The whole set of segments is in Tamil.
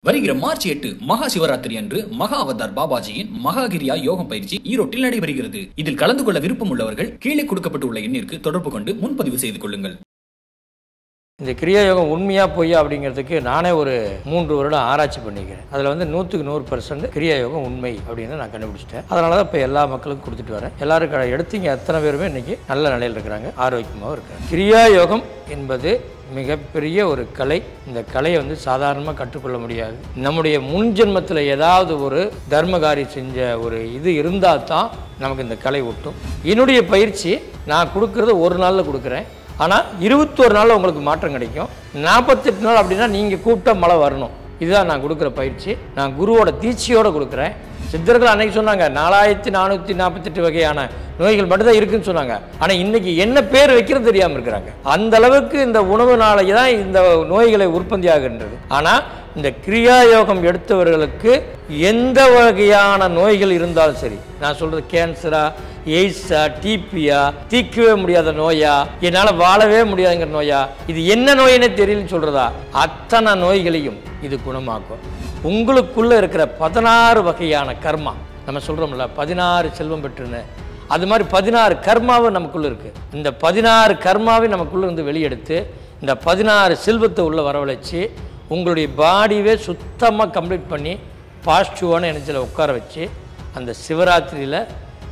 வருகிற மார்ச் 8 மகா சிவராத்திரி அன்று மகா அவதார் பாபாஜியின் மகாகிரியா யோகம் பயிற்சி ஈரோட்டில் நடைபெறுகிறது. இதில் கலந்து கொள்ள விருப்பம் உள்ளவர்கள் கீழே கொடுக்கப்பட்டுள்ள எண்ணிற்கு தொடர்பு கொண்டு முன்பதிவு செய்து கொள்ளுங்கள். இந்த கிரியா யோகம் உண்மையா பொய்யா அப்படிங்கிறதுக்கு நானே ஒரு 3 வருடம் ஆராய்ச்சி பண்ணிக்கிறேன். அதில் வந்து 100% கிரியா யோகம் உண்மை அப்படின்னு நான் கண்டுபிடிச்சிட்டேன். அதனால தான் இப்போ எல்லா மக்களுக்கும் கொடுத்துட்டு வரேன். எல்லாரும் எடுத்தீங்க அத்தனை பேருமே இன்னைக்கு நல்ல நிலையில் இருக்கிறாங்க, ஆரோக்கியமாகவும் இருக்காங்க. கிரியா யோகம் என்பது மிகப்பெரிய ஒரு கலை. இந்த கலையை வந்து சாதாரணமாக கற்றுக்கொள்ள முடியாது. நம்முடைய முன் ஜென்மத்தில் ஏதாவது ஒரு தர்மகாரி செஞ்ச ஒரு இது இருந்தால் தான் நமக்கு இந்த கலை ஒட்டும். என்னுடைய பயிற்சி நான் கொடுக்கறது ஒரு நாளில் கொடுக்குறேன். ஆனால் 21 நாளில் உங்களுக்கு மாற்றம் கிடைக்கும். 48 நாள் அப்படின்னா நீங்கள் கூப்பிட்ட மழை வரணும். இதுதான் நான் கொடுக்குற பயிற்சி. நான் குருவோட தீட்சையோடு கொடுக்குறேன். சித்தர்கள் அன்னைக்கு சொன்னாங்க 4448 வகையான நோய்கள் மட்டும்தான் இருக்குன்னு சொன்னாங்க. ஆனால் இன்னைக்கு என்ன பேர் வைக்கிறது தெரியாமல் இருக்கிறாங்க. அந்த அளவுக்கு இந்த உணவுனாலேயே தான் இந்த நோய்களை உற்பத்தி ஆகின்றது. ஆனால் இந்த கிரியா யோகம் எடுத்தவர்களுக்கு எந்த வகையான நோய்கள் இருந்தாலும் சரி, நான் சொல்றது கேன்சரா, எய்ட்ஸா, டிபியா, தீர்க்கவே முடியாத நோயா, என்னால் வாழவே முடியாதுங்கிற நோயா, இது என்ன நோயினே தெரியலன்னு சொல்றதா, அத்தனை நோய்களையும் இது குணமாக்கும். உங்களுக்குள்ள இருக்கிற 16 வகையான கர்மா, நம்ம சொல்றோம்ல 16 செல்வம் பெற்றுன்னு, அது மாதிரி 16 கர்மாவும் நமக்குள்ள இருக்கு. இந்த 16 கர்மாவை நமக்குள்ள இருந்து வெளியெடுத்து இந்த 16 செல்வத்தை உள்ள வரவழைச்சு உங்களுடைய பாடியே சுத்தமாக கம்ப்ளீட் பண்ணி பாசிட்டிவான எனர்ஜியில் உட்கார வச்சு அந்த சிவராத்திரியில்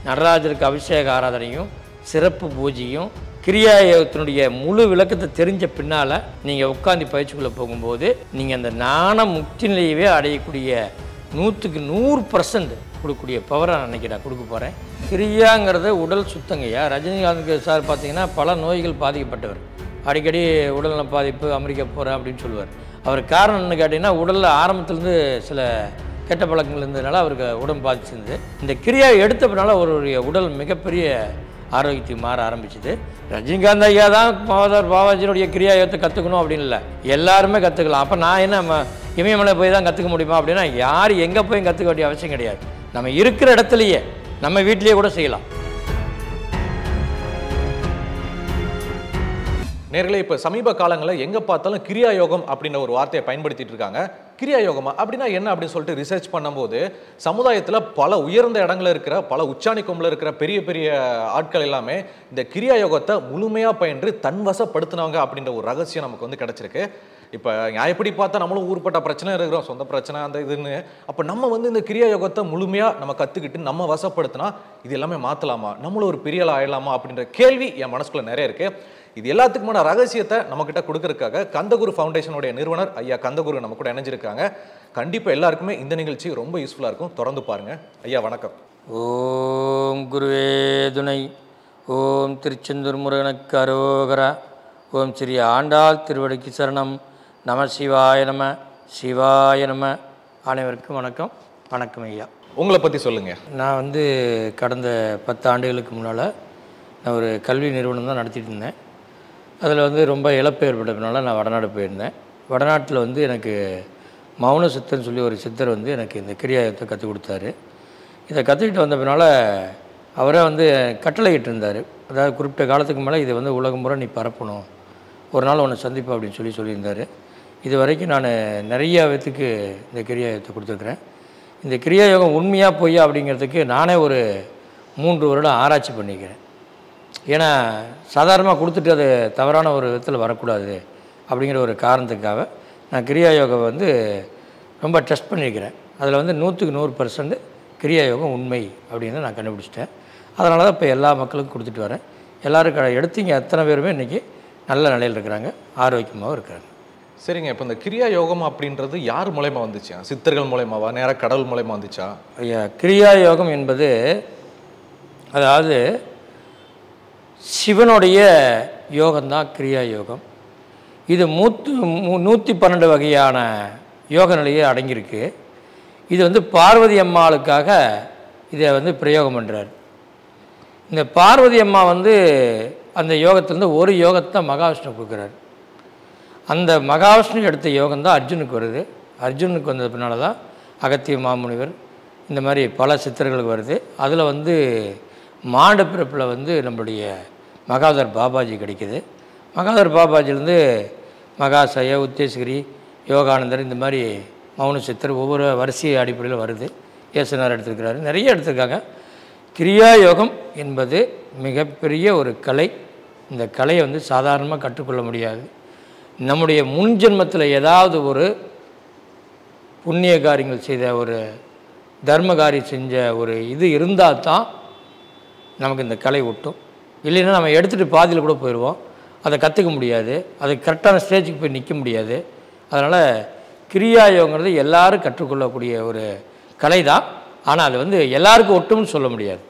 நடராஜருக்கு அபிஷேக ஆராதனையும் சிறப்பு பூஜையும் கிரியா யோகத்தினுடைய முழு விளக்கத்தை தெரிஞ்ச பின்னால் நீங்கள் உட்காந்து பயிற்சிக்குள்ளே போகும்போது நீங்கள் அந்த ஞான முக்தி நிலையவே அடையக்கூடிய 100% கொடுக்கக்கூடிய பவரை அன்றைக்கி நான் கொடுக்க போகிறேன். கிரியாங்கிறது உடல் சுத்தங்கய்யா. ரஜினிகாந்த் சார் பார்த்தீங்கன்னா பல நோய்கள் பாதிக்கப்பட்டவர். அடிக்கடி உடல்நல பாதிப்பு, அமெரிக்கா போகிறேன் அப்படின்னு சொல்லுவார். அவர் காரணம் என்ன கேட்டிங்கன்னா, உடலில் ஆரம்பத்துலேருந்து சில கெட்ட பழக்கங்கள் இருந்ததுனால அவருக்கு உடம்பு பாதிச்சிருந்து இந்த கிரியா எடுத்தப்பனால அவருடைய உடல் மிகப்பெரிய ஆரோக்கியத்துக்கு மாற ஆரம்பிச்சுது. ரஜினிகாந்த் ஐயா தான் பாபாஜியுடைய கிரியா யோகத்தை கற்றுக்கணும் அப்படின்னு இல்லை, எல்லாருமே கற்றுக்கலாம். அப்போ நான் என்ன இமயமலை போய் தான் கற்றுக்க முடியுமா அப்படின்னா, யார் எங்கே போய் கற்றுக்க வேண்டிய அவசியம் கிடையாது. நம்ம இருக்கிற இடத்துலையே நம்ம வீட்டிலேயே கூட செய்யலாம். நேர்களே, இப்போ சமீப காலங்களில் எங்கே பார்த்தாலும் கிரியா யோகம் அப்படின்ற ஒரு வார்த்தையை பயன்படுத்திட்டு இருக்காங்க. கிரியா யோகமா அப்படின்னா என்ன அப்படின்னு சொல்லிட்டு ரிசர்ச் பண்ணும்போது சமுதாயத்தில் பல உயர்ந்த இடங்களில் இருக்கிற பல உச்சாணி கொம்பில் இருக்கிற பெரிய பெரிய ஆட்கள் எல்லாமே இந்த கிரியா யோகத்தை முழுமையாக பயின்று தன்வசப்படுத்தினவங்க அப்படின்ற ஒரு ரகசியம் நமக்கு வந்து கிடச்சிருக்கு. இப்போ எப்படி பார்த்தா நம்மளும் ஊர்பட்ட பிரச்சனை இருக்கிறோம், சொந்த பிரச்சனை அந்த இதுன்னு. அப்போ நம்ம வந்து இந்த கிரியா யோகத்தை முழுமையாக நம்ம கற்றுக்கிட்டு நம்ம வசப்படுத்தினா இது எல்லாமே மாற்றலாமா, நம்மளும் ஒரு பெரிய ஆள் ஆயிடலாமா அப்படின்ற கேள்வி என் மனசுக்குள்ள நிறைய இருக்குது. இது எல்லாத்துக்குமான ரகசியத்தை நம்மக்கிட்ட கொடுக்கறதுக்காக கந்தகுரு ஃபவுண்டேஷனுடைய நிறுவனர் ஐயா கந்தகுரு நம்ம கூட இணைஞ்சிருக்காங்க. கண்டிப்பாக எல்லாருக்குமே இந்த நிகழ்ச்சி ரொம்ப யூஸ்ஃபுல்லாக இருக்கும். தொடர்ந்து பாருங்க. ஐயா வணக்கம். ஓம் குருவே துணை. ஓம் திருச்செந்தூர் முருகனுக்கு அரோகரா. ஓம் ஸ்ரீ ஆண்டாள் திருவடிக்கு சரணம். நம சிவாய நம, சிவாய நம. அனைவருக்கும் வணக்கம். வணக்கம் ஐயா. உங்களை பற்றி சொல்லுங்கள். நான் வந்து கடந்த 10 ஆண்டுகளுக்கு முன்னால் நான் ஒரு கல்வி நிறுவனம் தான் நடத்திட்டு இருந்தேன். அதில் வந்து ரொம்ப இழப்பு ஏற்பட்டதுனால நான் வடநாடு போயிருந்தேன். வடநாட்டில் வந்து எனக்கு மௌன சித்தர்னு சொல்லி ஒரு சித்தர் வந்து எனக்கு இந்த கிரியாயத்தை கற்றுக் கொடுத்தாரு. இதை கற்றுக்கிட்டு வந்த பின்னால் அவரே வந்து கட்டளையிட்டு இருந்தார். அதாவது குறிப்பிட்ட காலத்துக்கு மேலே இதை வந்து உலகம் முறை நீ பரப்பணும், ஒரு நாள் உன்னை சந்திப்பா அப்படின்னு சொல்லியிருந்தார். இது வரைக்கும் நான் நிறையா பேத்துக்கு இந்த கிரியாயத்தை கொடுத்துருக்குறேன். இந்த கிரியா யோகம் உண்மையாக பொய்யா அப்படிங்கிறதுக்கு நானே ஒரு 3 வருடம் ஆராய்ச்சி பண்ணிக்கிறேன். ஏன்னா சாதாரணமாக கொடுத்துட்டு அது தவறான ஒரு விதத்தில் வரக்கூடாது அப்படிங்கிற ஒரு காரணத்துக்காக நான் கிரியா யோகம் வந்து ரொம்ப டெஸ்ட் பண்ணியிருக்கிறேன். அதில் வந்து 100% கிரியா யோகம் உண்மை அப்படின்னு நான் கண்டுபிடிச்சிட்டேன். அதனால தான் இப்போ எல்லா மக்களுக்கும் கொடுத்துட்டு வரேன். எல்லோரும் எடுத்தீங்க அத்தனை பேருமே இன்றைக்கி நல்ல நிலையில் இருக்கிறாங்க, ஆரோக்கியமாகவும் இருக்கிறாங்க. சரிங்க, இப்போ இந்த கிரியா யோகம் அப்படின்றது யார் மூலயமா வந்துச்சா? சித்தர்கள் மூலயமாவா, நேராக கடவுள் மூலயமா வந்துச்சா? ஐயா, கிரியா யோகம் என்பது அதாவது சிவனுடைய யோகம்தான் கிரியா யோகம். இது 112 வகையான யோக நிலையை அடங்கியிருக்கு. இது வந்து பார்வதி அம்மாளுக்காக இதை வந்து பிரயோகம் பண்ணுறார். இந்த பார்வதி அம்மா வந்து அந்த யோகத்திலேருந்து ஒரு யோகத்தை மகாவிஷ்ணு கொடுக்குறாரு. அந்த மகாவிஷ்ணு எடுத்த யோகம் தான் அர்ஜுனுக்கு வருது. அர்ஜுனுக்கு வந்தது பின்னால் தான் அகத்திய மாமுனிவர் இந்த மாதிரி பல சித்தர்களுக்கு வருது. அதில் வந்து மாண்ட பிறப்பில் வந்து நம்மளுடைய மகாதர் பாபாஜி கிடைக்கிது. மகாதர் பாபாஜிலேருந்து மகாசய, உத்தேஸ்கிரி, யோகானந்தர் இந்த மாதிரி மௌன சித்தர் ஒவ்வொரு வரிசை அடிப்படையில் வருது. ஏசுனார் எடுத்திருக்கிறாரு, நிறைய எடுத்திருக்காங்க. கிரியா யோகம் என்பது மிகப்பெரிய ஒரு கலை. இந்த கலையை வந்து சாதாரணமாக கற்றுக்கொள்ள முடியாது. நம்முடைய முன் ஜென்மத்தில் ஏதாவது ஒரு புண்ணிய காரியங்கள் செய்த ஒரு தர்ம காரியம் செஞ்ச ஒரு இது இருந்தால் தான் நமக்கு இந்த கலை ஒட்டும். இல்லைன்னா நம்ம எடுத்துகிட்டு பாதியில் கூட போயிடுவோம். அதை கற்றுக்க முடியாது, அது கரெக்டான ஸ்டேஜுக்கு போய் நிற்க முடியாது. அதனால் கிரியா யோகங்கிறது எல்லோரும் கற்றுக்கொள்ளக்கூடிய ஒரு கலை தான். ஆனால் அது வந்து எல்லாருக்கும் ஒட்டும்னு சொல்ல முடியாது.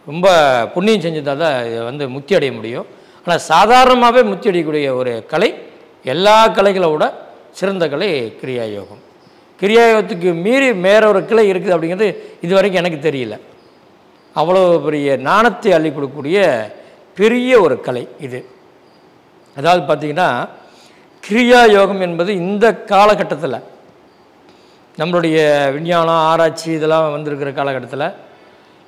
ரொம்ப புண்ணியம் செஞ்சுருந்தால் தான் இதை வந்து முக்தி அடைய முடியும். ஆனால் சாதாரணமாகவே முக்தி அடையக்கூடிய ஒரு கலை, எல்லா கலைகளை விட சிறந்த கலை கிரியா யோகம். கிரியா யோகத்துக்கு மீறி வேற ஒரு கிளை இருக்குது அப்படிங்கிறது இது வரைக்கும் எனக்கு தெரியல. அவ்வளோ பெரிய ஞானத்தை அள்ளி கொடுக்கக்கூடிய பெரிய ஒரு கலை இது. அதாவது பார்த்திங்கன்னா கிரியா யோகம் என்பது இந்த காலகட்டத்தில் நம்மளுடைய விஞ்ஞானம் ஆராய்ச்சி இதெல்லாம் வந்திருக்கிற காலகட்டத்தில்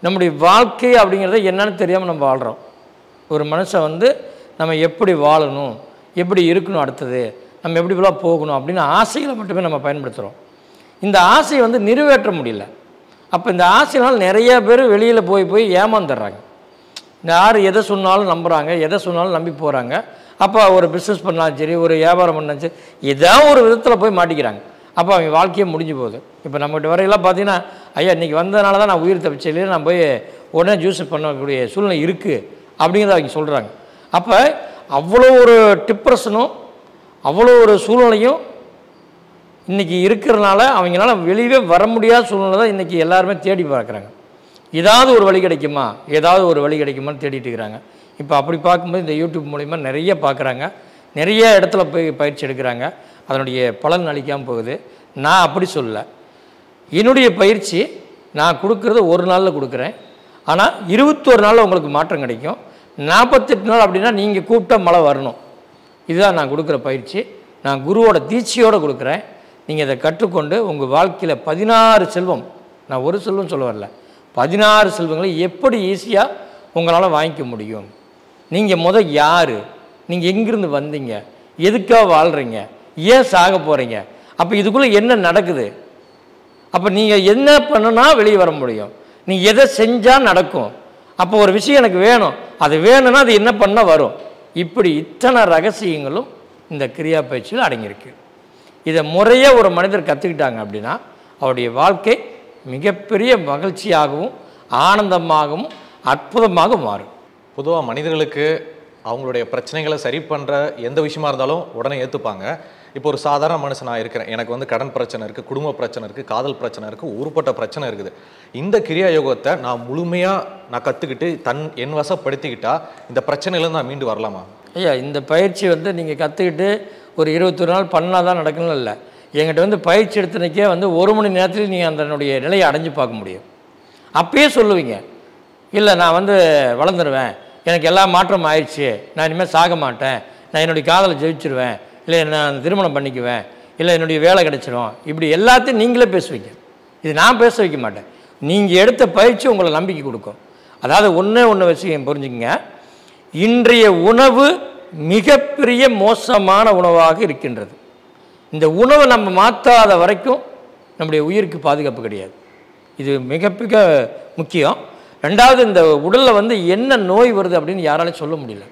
நம்முடைய வாழ்க்கை அப்படிங்கிறத என்னன்னு தெரியாமல் நம்ம வாழ்கிறோம். ஒரு மனுஷன் வந்து நம்ம எப்படி வாழணும், எப்படி இருக்கணும், அடுத்தது நம்ம எப்படி போகணும் அப்படின்னு ஆசைகளை மட்டுமே நம்ம பயன்படுத்துகிறோம். இந்த ஆசையை வந்து நிறைவேற்ற முடியல. அப்போ இந்த ஆசையினால் நிறைய பேர் வெளியில் போய் ஏமாந்துடுறாங்க. யார் எதை சொன்னாலும் நம்புகிறாங்க, எதை சொன்னாலும் நம்பி போகிறாங்க. அப்போ ஒரு பிஸ்னஸ் பண்ணாலும் சரி, ஒரு வியாபாரம் பண்ணாலும் சரி, ஏதாவது ஒரு விதத்தில் போய் மாட்டிக்கிறாங்க. அப்போ அவங்க வாழ்க்கையே முடிஞ்சு போகுது. இப்போ நம்மகிட்ட வரையெல்லாம் பார்த்தீங்கன்னா, ஐயா இன்றைக்கி வந்ததுனால தான் நான் உயிர் தப்பிச்சேன், இல்லையா நான் போய் உடனே ஜூஸ் பண்ணக்கூடிய சூழ்நிலை இருக்குது அப்படிங்கிறத அவங்க சொல்கிறாங்க. அப்போ அவ்வளோ ஒரு டிப்ரெஷனும் அவ்வளோ ஒரு சூழ்நிலையும் இன்றைக்கி இருக்கிறனால அவங்களால வெளியே வர முடியாத சூழ்நிலை தான் இன்றைக்கி எல்லாருமே தேடி பார்க்குறாங்க. ஏதாவது ஒரு வழி கிடைக்குமா, ஏதாவது ஒரு வழி கிடைக்குமான்னு தேடிட்டு இருக்கிறாங்க. இப்போ அப்படி பார்க்கும்போது இந்த யூடியூப் மூலிமா நிறைய பார்க்குறாங்க, நிறைய இடத்துல போய் பயிற்சி எடுக்கிறாங்க. அதனுடைய பலன் அளிக்காமல் போகுது. நான் அப்படி சொல்லலை. என்னுடைய பயிற்சி நான் கொடுக்குறது ஒரு நாளில் கொடுக்குறேன். ஆனால் 21 நாளில் உங்களுக்கு மாற்றம் கிடைக்கும். 48 நாள் அப்படின்னா நீங்கள் கூப்பிட்ட மழை வரணும். இதுதான் நான் கொடுக்குற பயிற்சி. நான் குருவோட தீட்சையோடு கொடுக்குறேன். நீங்கள் இதை கற்றுக்கொண்டு உங்கள் வாழ்க்கையில் 16 செல்வம், நான் ஒரு செல்வம் சொல்ல வரல, 16 செல்வங்களை எப்படி ஈஸியாக உங்களால் வாங்கிக்க முடியும். நீங்கள் யார், நீங்கள் எங்கேருந்து வந்தீங்க, எதுக்காக வாழ்கிறீங்க, ஏன் சாக போகிறீங்க, அப்போ இதுக்குள்ளே என்ன நடக்குது, அப்போ நீங்கள் என்ன பண்ணுனா வெளியே வர முடியும், நீங்கள் எதை செஞ்சால் நடக்கும், அப்போ ஒரு விஷயம் எனக்கு வேணும், அது வேணும்னா அது என்ன பண்ணால் வரும். இப்படி இத்தனை ரகசியங்களும் இந்த கிரியா பயிற்சியில் அடங்கியிருக்கு. இதை முறையாக ஒரு மனிதர் கற்றுக்கிட்டாங்க அப்படின்னா அவருடைய வாழ்க்கை மிகப்பெரிய மகிழ்ச்சியாகவும் ஆனந்தமாகவும் அற்புதமாக மாறும். பொதுவாக மனிதர்களுக்கு அவங்களுடைய பிரச்சனைகளை சரி பண்ணுற எந்த விஷயமா இருந்தாலும் உடனே ஏற்றுப்பாங்க. இப்போ ஒரு சாதாரண மனுஷனாக இருக்கிறேன், எனக்கு வந்து கடன் பிரச்சனை இருக்குது, குடும்ப பிரச்சனை இருக்குது, காதல் பிரச்சனை இருக்குது, ஊருப்பட்ட பிரச்சனை இருக்குது. இந்த கிரியா யோகத்தை நான் முழுமையாக கற்றுக்கிட்டு என் வசப்படுத்திக்கிட்டா இந்த பிரச்சனையிலேருந்து நான் மீண்டு வரலாமா? ஐயா, இந்த பயிற்சி வந்து நீங்கள் கற்றுக்கிட்டு ஒரு 21 நாள் பண்ணால் தான் நடக்கணும் இல்லை. என்கிட்ட வந்து பயிற்சி எடுத்துனக்கே வந்து 1 மணி நேரத்தில் நீங்கள் அதனுடைய நிலையை அடைஞ்சு பார்க்க முடியும். அப்பயே சொல்லுவீங்க, இல்லை நான் வந்து வளர்ந்துருவேன், எனக்கு எல்லா மாற்றம் ஆயிடுச்சு, நான் இனிமேல் சாக மாட்டேன், நான் என்னுடைய காதலை ஜெயிச்சிருவேன், இல்லை நான் திருமணம் பண்ணிக்குவேன், இல்லை என்னுடைய வேலை கிடைச்சிடும், இப்படி எல்லாத்தையும் நீங்களே பேசுவீங்க. இது நான் பேச வைக்க மாட்டேன். நீங்கள் எடுத்த பயிற்சி உங்களை நம்பிக்கை கொடுக்கும். அதாவது ஒன்று விஷயம் புரிஞ்சுக்கங்க, இன்றைய உணவு மிகப்பெரிய மோசமான உணவாக இருக்கின்றது. இந்த உணவை நம்ம மாற்றாத வரைக்கும் நம்முடைய உயிருக்கு பாதுகாப்பு கிடையாது. இது மிக மிக முக்கியம். ரெண்டாவது, இந்த உடலில் வந்து என்ன நோய் வருது அப்படின்னு யாராலையும் சொல்ல முடியல.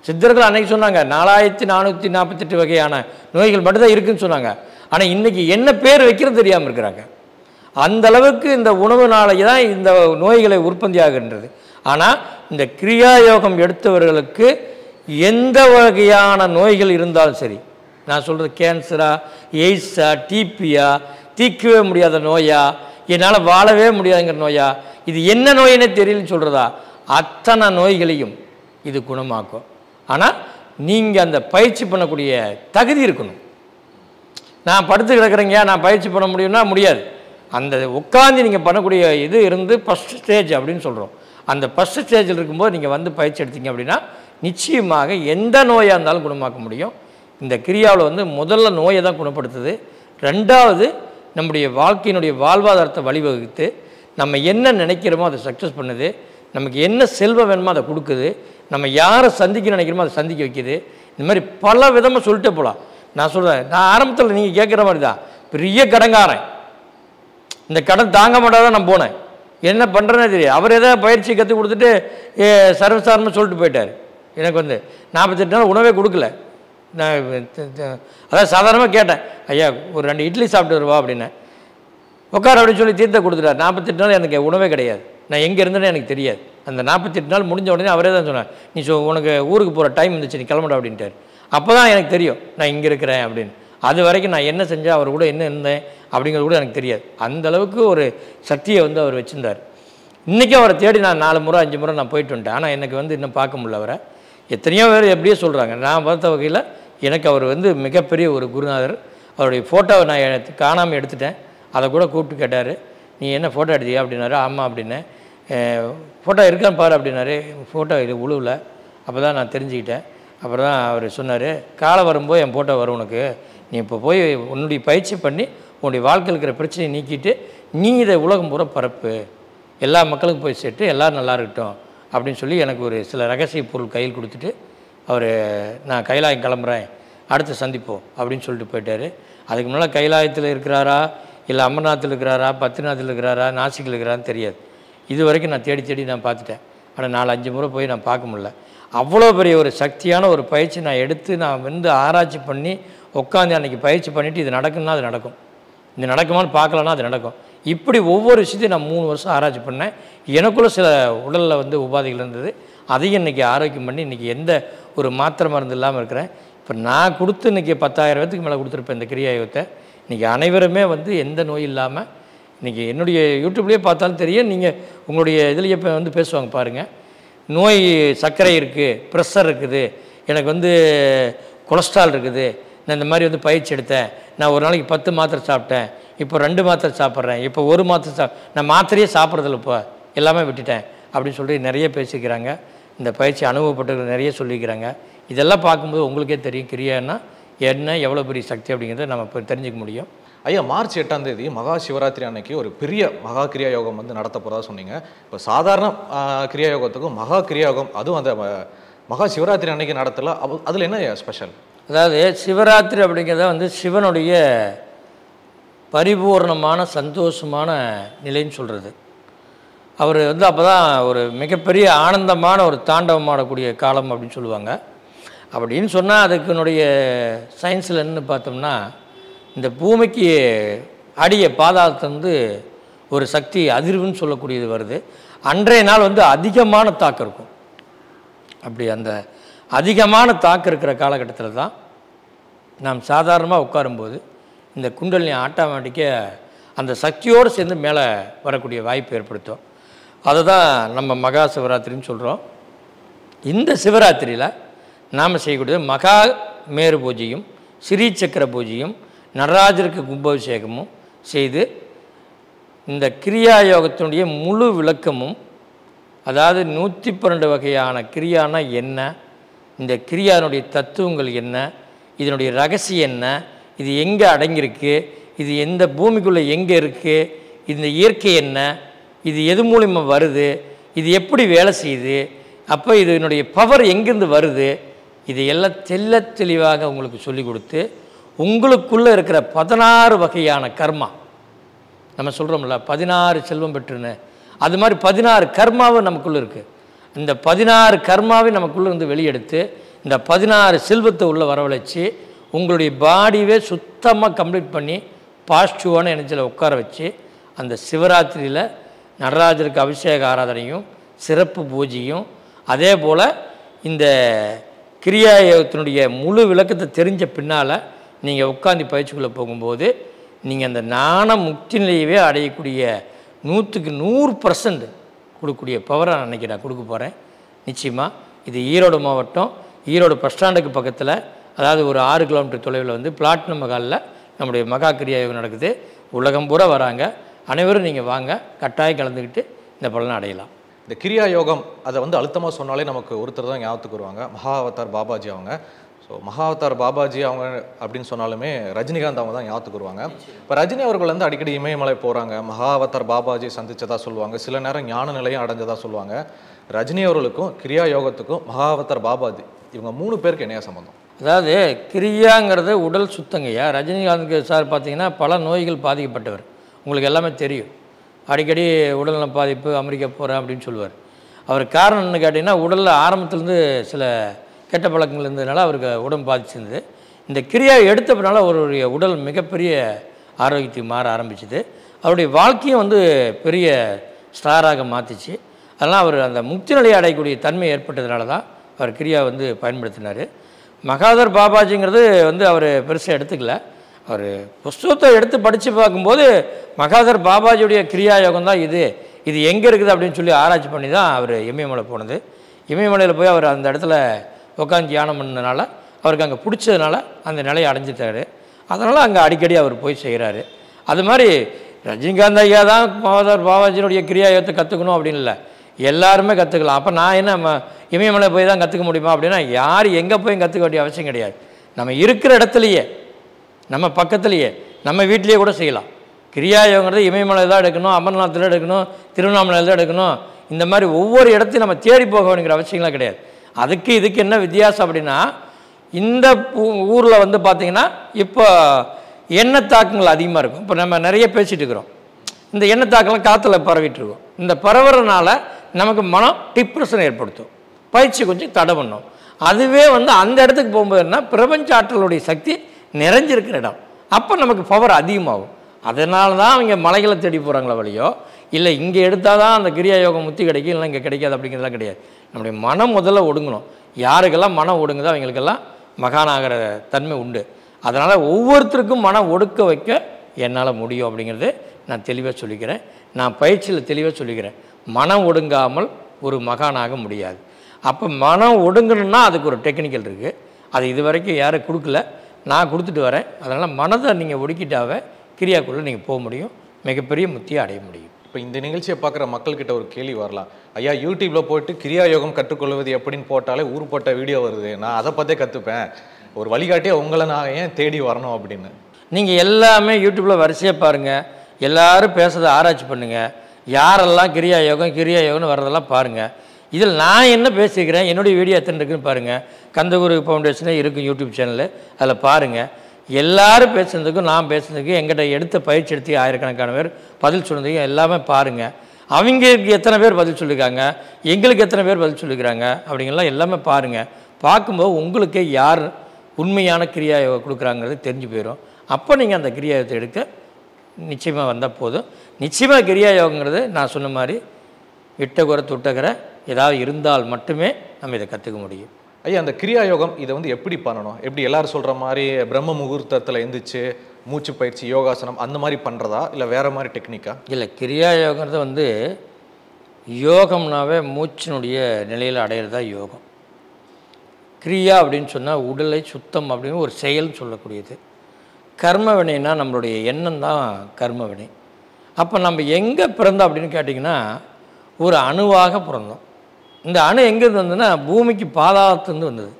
சித்தர்கள் அன்னைக்கு சொன்னாங்க 4448 வகையான நோய்கள் மட்டும்தான் இருக்குதுன்னு சொன்னாங்க. ஆனால் இன்றைக்கி என்ன பேர் வைக்கிறது தெரியாமல் இருக்கிறாங்க. அந்த அளவுக்கு இந்த உணவுனாலே தான் இந்த நோய்களை உற்பத்தி ஆகின்றது. ஆனால் இந்த கிரியா யோகம் எடுத்தவர்களுக்கு எந்த வகையான நோய்கள் இருந்தாலும் சரி, நான் சொல்கிறது கேன்சரா, எய்ட்ஸா, டிபியா, தீர்க்கவே முடியாத நோயா, என்னால் வாழவே முடியாதுங்கிற நோயா, இது என்ன நோயினே தெரியலன்னு சொல்கிறதா, அத்தனை நோய்களையும் இது குணமாக்கும். ஆனால் நீங்கள் அந்த பயிற்சி பண்ணக்கூடிய தகுதி இருக்கணும். நான் படுத்து கிடக்கிறேங்க, நான் பயிற்சி பண்ண முடியும்னா முடியாது. அந்த உட்காந்து நீங்கள் பண்ணக்கூடிய இது இருந்து ஃபஸ்ட் ஸ்டேஜ் அப்படின்னு சொல்கிறோம். அந்த ஃபஸ்ட் ஸ்டேஜில் இருக்கும்போது நீங்கள் வந்து பயிற்சி எடுத்தீங்க அப்படின்னா நிச்சயமாக எந்த நோயாக இருந்தாலும் குணமாக்க முடியும். இந்த கிரியாவில் வந்து முதல்ல நோயை தான் குணப்படுத்துது. ரெண்டாவது, நம்முடைய வாழ்க்கையினுடைய வாழ்வாதாரத்தை வழிவகுத்து நம்ம என்ன நினைக்கிறோமோ அதை சக்ஸஸ் பண்ணுது. நமக்கு என்ன செல்வம் வேணுமோ அதை கொடுக்குது. நம்ம யாரை சந்திக்க நினைக்கிறோமோ அதை சந்திக்க வைக்குது. இந்த மாதிரி பல விதமாக சொல்லிட்டே போகலாம். நான் சொல்கிறேன், நான் ஆரம்பத்தில் நீங்கள் கேட்குற மாதிரி தான் பெரிய கடன்காரன். இந்த கடன் தாங்க மாட்டாதான் நான் போனேன். என்ன பண்ணுறேன்னே தெரியும். அவர் ஏதாவது பயிற்சி கற்றுக் கொடுத்துட்டு சர்வசாதாரணமாக சொல்லிட்டு போயிட்டார். எனக்கு வந்து 48 நாள் உணவே கொடுக்கல. நான் அதாவது சாதாரணமாக கேட்டேன், ஐயா ஒரு 2 இட்லி சாப்பிட்டு வருவா அப்படின்னேன். உட்கார அப்படின்னு சொல்லி தீர்த்த கொடுத்துட்டார். 48 நாள் எனக்கு உணவே கிடையாது. நான் எங்கே இருந்தேன்னு எனக்கு தெரியாது. அந்த 48 நாள் முடிஞ்ச உடனே அவரே தான் சொன்னார், நீ உனக்கு ஊருக்கு போகிற டைம் இருந்துச்சு, நீ கிளம்புட அப்படின்ட்டார். அப்போ தான் எனக்கு தெரியும் நான் இங்கே இருக்கிறேன் அப்படின்னு. அது வரைக்கும் நான் என்ன செஞ்சேன், அவர் கூட என்ன இருந்தேன் அப்படிங்கிறது கூட எனக்கு தெரியாது. அந்தளவுக்கு ஒரு சக்தியை வந்து அவர் வச்சுருந்தார். இன்றைக்கும் அவரை தேடி நான் 4 முறை 5 முறை நான் போயிட்டு வந்துட்டேன். ஆனால் எனக்கு வந்து இன்னும் பார்க்க முடியல அவரை. எத்தனையோ பேர் எப்படியே சொல்கிறாங்க. நான் பார்த்த வகையில் எனக்கு அவர் வந்து மிகப்பெரிய ஒரு குருநாதர். அவருடைய ஃபோட்டோவை நான் காணாமல் எடுத்துட்டேன். அதை கூட கூப்பிட்டு கேட்டார், நீ என்ன ஃபோட்டோ எடுத்தியா அப்படின்னாரு. ஆமாம் அப்படின்னேன். ஃபோட்டோ இருக்கான்னு பாரு அப்படின்னாரு. ஃபோட்டோ இது உழுவில். அப்போ தான் நான் தெரிஞ்சுக்கிட்டேன். அப்புறம் தான் அவர் சொன்னார், காலம் வரும்போது என் ஃபோட்டோ வரும் உனக்கு, நீ இப்போ போய் உன்னுடைய பயிற்சி பண்ணி உன்னுடைய வாழ்க்கையில் இருக்கிற பிரச்சனையை நீக்கிட்டு நீ இதை உலகம் பூரா பரப்பு, எல்லா மக்களுக்கும் போய் சேர்த்து எல்லோரும் நல்லா இருக்கட்டும் அப்படின்னு சொல்லி எனக்கு ஒரு சில ரகசிய பொருள் கையில் கொடுத்துட்டு அவர் நான் கைலாயம் கிளம்புறேன், அடுத்து சந்திப்போம் அப்படின்னு சொல்லிட்டு போயிட்டார். அதுக்கு முன்னால் கைலாயத்தில் இருக்கிறாரா, இல்லை அமர்நாத்தில் இருக்கிறாரா, பத்ரிநாத்தில் இருக்கிறாரா, நாசிக்கில் இருக்கிறான்னு தெரியாது. இது வரைக்கும் நான் தேடி தேடி நான் பார்த்துட்டேன். ஆனால் 4-5 முறை போய் நான் பார்க்க முடியல. அவ்வளோ பெரிய ஒரு சக்தியான ஒரு பயிற்சி நான் எடுத்து நான் வந்து ஆராய்ச்சி பண்ணி உட்காந்து அன்றைக்கி பயிற்சி பண்ணிவிட்டு இது நடக்குன்னா அது நடக்கும், இது நடக்குமான்னு பார்க்கலன்னா அது நடக்கும். இப்படி ஒவ்வொரு விஷயத்தையும் நான் 3 வருஷம் ஆராய்ச்சி பண்ணேன். எனக்குள்ளே சில உடலில் வந்து உபாதைகள் இருந்தது. அதையும் இன்றைக்கி ஆரோக்கியம் பண்ணி இன்றைக்கி எந்த ஒரு மாத்திரை மருந்து இல்லாமல் இருக்கிறேன். இப்போ நான் கொடுத்து இன்றைக்கி 10,000 பேத்துக்கு மேலே கொடுத்துருப்பேன் இந்த கிரியா யோகத்தை. இன்றைக்கி அனைவருமே வந்து எந்த நோய் இல்லாமல் இன்றைக்கி என்னுடைய யூடியூப்லேயே பார்த்தாலும் தெரியும். நீங்கள் உங்களுடைய இதுலேயே இப்போ வந்து பேசுவாங்க பாருங்கள், நோய் சர்க்கரை இருக்குது, ப்ரெஷர் இருக்குது, எனக்கு வந்து கொலஸ்ட்ரால் இருக்குது, நான் இந்த மாதிரி வந்து பயிற்சி எடுத்தேன், நான் ஒரு நாளைக்கு 10 மாத்திரை சாப்பிட்டேன், இப்போ 2 மாத்திரை சாப்பிட்றேன், இப்போ 1 மாத்திரை நான் மாத்திரையே சாப்பிட்றதில்ல, இப்போ எல்லாமே விட்டுட்டேன் அப்படின்னு சொல்லி நிறைய பேசிக்கிறாங்க. இந்த பயிற்சி அனுபவப்பட்டவர்கள் நிறைய சொல்லிக்கிறாங்க. இதெல்லாம் பார்க்கும்போது உங்களுக்கே தெரியும் கிரியான்னா என்ன, எவ்வளோ பெரிய சக்தி அப்படிங்கிறத நம்ம இப்போ தெரிஞ்சுக்க முடியும். ஐயா, மார்ச் 8ஆம் தேதி மகா சிவராத்திரி அன்னைக்கு ஒரு பெரிய மகா கிரியா யோகம் வந்து நடத்த போகிறதா சொன்னீங்க. இப்போ சாதாரண கிரியா யோகத்துக்கும் மகா கிரியா யோகம், அதுவும் அந்த மகா சிவராத்திரி அன்னைக்கு நடத்தல, அதில் என்ன ஸ்பெஷல்? அதாவது சிவராத்திரி அப்படிங்கிறத வந்து சிவனுடைய பரிபூர்ணமான சந்தோஷமான நிலைன்னு சொல்கிறது. அவர் வந்து அப்போ தான் ஒரு மிகப்பெரிய ஆனந்தமான ஒரு தாண்டவம் ஆடக்கூடிய காலம் அப்படின்னு சொல்லுவாங்க. அப்படின்னு சொன்னால் அதுக்குனுடைய சயின்ஸில் என்ன பார்த்தோம்னா, இந்த பூமிக்கு அடிய பாதாளத்துலேருந்து ஒரு சக்தி அதிர்வுன்னு சொல்லக்கூடியது வருது. அன்றைய நாள் வந்து அதிகமான தாக்கம் இருக்கும். அப்படி அந்த அதிகமான தாக்கம் இருக்கிற காலகட்டத்தில் தான் நாம் சாதாரணமாக உட்காரும்போது இந்த குண்டலினி ஆட்டோமேட்டிக்காக அந்த சக்தியோடு சேர்ந்து மேலே வரக்கூடிய வாய்ப்பு ஏற்படுத்தும். அதை தான் நம்ம மகா சிவராத்திரின்னு சொல்கிறோம். இந்த சிவராத்திரியில் நாம் செய்யக்கூடியது மகா மேரு பூஜையும் ஸ்ரீ சக்கர பூஜையும் நடராஜருக்கு கும்பாபிஷேகமும் செய்து இந்த கிரியா யோகத்தினுடைய முழு விளக்கமும், அதாவது 112 வகையான கிரியானா என்ன, இந்த கிரியானுடைய தத்துவங்கள் என்ன, இதனுடைய ரகசியம் என்ன, இது எங்கே அடங்கியிருக்கு, இது எந்த பூமிக்குள்ளே எங்கே இருக்குது, இந்த இயற்கை என்ன, இது எது மூலிமா வருது, இது எப்படி வேலை செய்யுது, அப்போ இதனுடைய பவர் எங்கேருந்து வருது, இது எல்லாம் தெல்ல தெளிவாக உங்களுக்கு சொல்லிக் கொடுத்து உங்களுக்குள்ளே இருக்கிற 16 வகையான கர்மா, நம்ம சொல்கிறோம்ல 16 செல்வம் பெற்றுன்னு, அது மாதிரி 16 கர்மாவும் நமக்குள்ளே இருக்குது. இந்த 16 கர்மாவை நமக்குள்ளே இருந்து வெளியெடுத்து இந்த 16 செல்வத்தை உள்ளே வரவழைச்சி உங்களுடைய பாடியவே சுத்தமாக கம்ப்ளீட் பண்ணி பாசிட்டிவான எனர்ஜியில் உட்கார வச்சு அந்த சிவராத்திரியில் நடராஜருக்கு அபிஷேக ஆராதனையும் சிறப்பு பூஜையும், அதே போல் இந்த கிரியா யோகத்தினுடைய முழு விளக்கத்தை தெரிஞ்ச பின்னால் நீங்கள் உட்காந்து பயிற்சிக்குள்ளே போகும்போது நீங்கள் அந்த ஞான முக்தி நிலையவே அடையக்கூடிய 100க்கு 100% கொடுக்கக்கூடிய பவரை அன்றைக்கி நான் கொடுக்க போகிறேன். நிச்சயமாக இது ஈரோடு மாவட்டம், ஈரோடு பஸ் ஸ்டாண்டுக்கு பக்கத்தில், அதாவது ஒரு 6 கிலோமீட்டர் தொலைவில் வந்து பிளாட்டினம் மகாலில் நம்முடைய மகா கிரியா யோகம் நடக்குது. உலகம் பூரா வராங்க, அனைவரும் நீங்கள் வாங்க, கட்டாயம் கலந்துக்கிட்டு இந்த பலனை அடையலாம். இந்த கிரியா யோகம் அதை வந்து அழுத்தமாக சொன்னாலே நமக்கு ஒருத்தர் தான் ஞாபகத்துக்கு வருவாங்க, மகா அவதார் பாபாஜி அவங்க. ஸோ மகா அவதார் பாபாஜி அவங்க அப்படின்னு சொன்னாலுமே ரஜினிகாந்த் அவங்க தான் ஞாபகத்துக்கு வருவாங்க. இப்போ ரஜினி அவர்கள் வந்து அடிக்கடி இமயமலை போகிறாங்க, மகா அவதார் பாபாஜி சந்திச்சதா சொல்லுவாங்க, சில நேரம் ஞான நிலையம் அடைஞ்சதா சொல்லுவாங்க. ரஜினி அவர்களுக்கும் கிரியா யோகத்துக்கும் மகா அவதார் பாபாஜி இவங்க 3 பேருக்கு என்ன சம்பந்தம்? அதாவது கிரியாங்கிறது உடல் சுத்தங்கய்யா. ரஜினிகாந்த் சார் பார்த்தீங்கன்னா பல நோய்கள் பாதிக்கப்பட்டவர், உங்களுக்கு எல்லாமே தெரியும். அடிக்கடி உடல்நல பாதிப்பு, அமெரிக்கா போகிறேன் அப்படின்னு சொல்லுவார். அவர் காரணம் என்னன்னு கேட்டிங்கன்னா, உடலில் ஆரம்பத்துலேருந்து சில கெட்ட பழக்கங்கள் இருந்ததுனால அவருக்கு உடம்பு பாதிச்சிருந்தது. இந்த கிரியா எடுத்த பின்னால் அவருடைய உடல் மிகப்பெரிய ஆரோக்கியத்துக்கு மாற ஆரம்பிச்சுது. அவருடைய வாழ்க்கையும் வந்து பெரிய ஸ்டாராக மாற்றிச்சு. அதனால் அவர் அந்த முக்தி நிலையை அடையக்கூடிய தன்மை ஏற்பட்டதுனால தான் அவர் கிரியா வந்து பயன்படுத்தினார். மகாதர் பாபாஜிங்கிறது வந்து அவர் பெருசாக எடுத்துக்கல. அவர் புஸ்தகத்தை எடுத்து படித்து பார்க்கும்போது மகாதர் பாபாஜியுடைய கிரியா யோகம் தான் இது எங்கே இருக்குது அப்படின்னு சொல்லி ஆராய்ச்சி பண்ணி தான் அவர் இமயமலை போனது. இமயமலையில் போய் அவர் அந்த இடத்துல உட்காந்து தியானம் பண்ணதுனால அவருக்கு அங்கே பிடிச்சதுனால அந்த நிலையை அடைஞ்சிட்டார். அதனால் அங்கே அடிக்கடி அவர் போய் செய்கிறாரு. அது மாதிரி ரஜினிகாந்த் ஐயா தான் மகாதர் பாபாஜியினுடைய கிரியா யோகத்தை கற்றுக்கணும் அப்படின்னு இல்லை, எல்லாருமே கற்றுக்கலாம். அப்போ நான் என்ன இமயமலை போய் தான் கற்றுக்க முடியுமா அப்படின்னா, யார் எங்கே போய் கற்றுக்க வேண்டிய அவசியம் கிடையாது. நம்ம இருக்கிற இடத்துலையே, நம்ம பக்கத்துலேயே, நம்ம வீட்லேயே கூட செய்யலாம். கிரியா யோகங்கிறது இமயமலையில் தான் எடுக்கணும், அமர்நாத்தில் எடுக்கணும், திருவண்ணாமலையில் தான் எடுக்கணும். இந்த மாதிரி ஒவ்வொரு இடத்தையும் நம்ம தேடி போக வேண்டிய அவசியம்லாம் கிடையாது. அதுக்கு இதுக்கு என்ன வித்தியாசம் அப்படின்னா, இந்த ஊரில் வந்து பார்த்திங்கன்னா இப்போ எண்ணெய் தாக்கங்கள் அதிகமாக இருக்கும். இப்போ நம்ம நிறைய பேசிகிட்டு இருக்கிறோம், இந்த எண்ணெய் தாக்கெல்லாம் காற்றுல பரவிட்டுருக்கோம். இந்த பரவுறதுனால நமக்கு மனம் டிப்ரெஷன் ஏற்படுத்தும், பயிற்சி கொஞ்சம் தடை பண்ணும். அதுவே வந்து அந்த இடத்துக்கு போகும்போது என்ன, பிரபஞ்ச ஆற்றலுடைய சக்தி நிறைஞ்சிருக்கிற இடம், அப்போ நமக்கு பவர் அதிகமாகும். அதனால தான் அவங்க மலைகளை தேடி போகிறாங்களே வழியோ, இல்லை இங்கே எடுத்தால் தான் அந்த கிரியா யோகம் முத்தி கிடைக்கும், இல்லை இங்கே கிடைக்காது அப்படிங்கிறதுலாம் கிடையாது. நம்முடைய மனம் முதல்ல ஒடுங்கணும். யாருக்கெல்லாம் மனம் ஒடுங்குதோ அவங்களுக்கெல்லாம் மகானாகிற தன்மை உண்டு. அதனால் ஒவ்வொருத்தருக்கும் மனம் ஒடுக்க வைக்க என்னால் முடியும் அப்படிங்கிறது நான் தெளிவாக சொல்லிக்கிறேன். நான் பயிற்சியில் தெளிவாக சொல்லிக்கிறேன், மனம் ஒடுங்காமல் ஒரு மகானாக முடியாது. அப்போ மனம் ஒடுங்கணுன்னா அதுக்கு ஒரு டெக்னிக்கல் இருக்குது. அது இது வரைக்கும் யாரும் கொடுக்கல, நான் கொடுத்துட்டு வரேன். அதனால் மனதை நீங்கள் ஒடுக்கிட்டாவே கிரியாக்குள்ளே நீங்கள் போக முடியும், மிகப்பெரிய முத்தியை அடைய முடியும். இப்போ இந்த நிகழ்ச்சியை பார்க்குற மக்கள்கிட்ட ஒரு கேள்வி வரலாம், ஐயா யூடியூப்பில் போயிட்டு கிரியா யோகம் கற்றுக்கொள்வது எப்படின்னு போட்டாலே ஊருப்பட்ட வீடியோ வருது, நான் அதை பார்த்தே கற்றுப்பேன், ஒரு வழிகாட்டியே உங்களை நான் ஏன் தேடி வரணும் அப்படின்னு. நீங்கள் எல்லாமே யூடியூப்பில் வரிசையாக பாருங்கள், எல்லோரும் பேசுகிறத ஆராய்ச்சி பண்ணுங்கள், யாரெல்லாம் கிரியா யோகம்னு வர்றதெல்லாம் பாருங்கள். இதில் நான் என்ன பேசிக்கிறேன், என்னுடைய வீடியோ எத்தனை இருக்குன்னு பாருங்கள். கந்தகுரு ஃபவுண்டேஷனே இருக்கும் யூடியூப் சேனலு, அதில் பாருங்கள். எல்லாரும் பேசுனதுக்கும் நான் பேசுனதுக்கும் எங்கிட்ட எடுத்த பயிற்சி எடுத்து ஆயிரக்கணக்கான பேர் பதில் சொன்னதுக்கும் எல்லாமே பாருங்கள். அவங்களுக்கு எத்தனை பேர் பதில் சொல்லியிருக்காங்க, எங்களுக்கு எத்தனை பேர் பதில் சொல்லிக்கிறாங்க அப்படிங்கலாம் எல்லாமே பாருங்கள். பார்க்கும்போது உங்களுக்கு யார் உண்மையான கிரியா யோகம் கொடுக்குறாங்கிறது தெரிஞ்சு போயிடும். அப்போ நீங்கள் அந்த கிரியா யோகத்தை எடுக்க நிச்சயமாக வந்தால் போதும். நிச்சயமாக கிரியா யோகங்கிறது நான் சொன்ன மாதிரி விட்டகுறை தொட்டகுறை ஏதாவது இருந்தால் மட்டுமே நம்ம இதை கற்றுக்க முடியும். ஐயா, அந்த கிரியா யோகம் இதை வந்து எப்படி பண்ணணும்? எப்படி எல்லாரும் சொல்கிற மாதிரி பிரம்ம முகூர்த்தத்தில் எந்திரிச்சு மூச்சு பயிற்சி, யோகாசனம் அந்த மாதிரி பண்ணுறதா, இல்லை வேறு மாதிரி டெக்னிக்கா? இல்லை, கிரியா யோகங்கிறது வந்து யோகம்னாவே மூச்சினுடைய நிலையில் அடையிறதா யோகம். கிரியா அப்படின்னு சொன்னால் உடலை சுத்தம் அப்படின்னு ஒரு செயல் சொல்லக்கூடியது. கர்ம வினைனா நம்மளுடைய எண்ணம் தான் கர்ம வினை. அப்போ நம்ம எங்கே பிறந்தோம் அப்படின்னு கேட்டிங்கன்னா, ஒரு அணுவாக பிறந்தோம். இந்த அணு எங்கேருந்து வந்ததுன்னா பூமிக்கு பாதாளத்துலேருந்து வந்தது.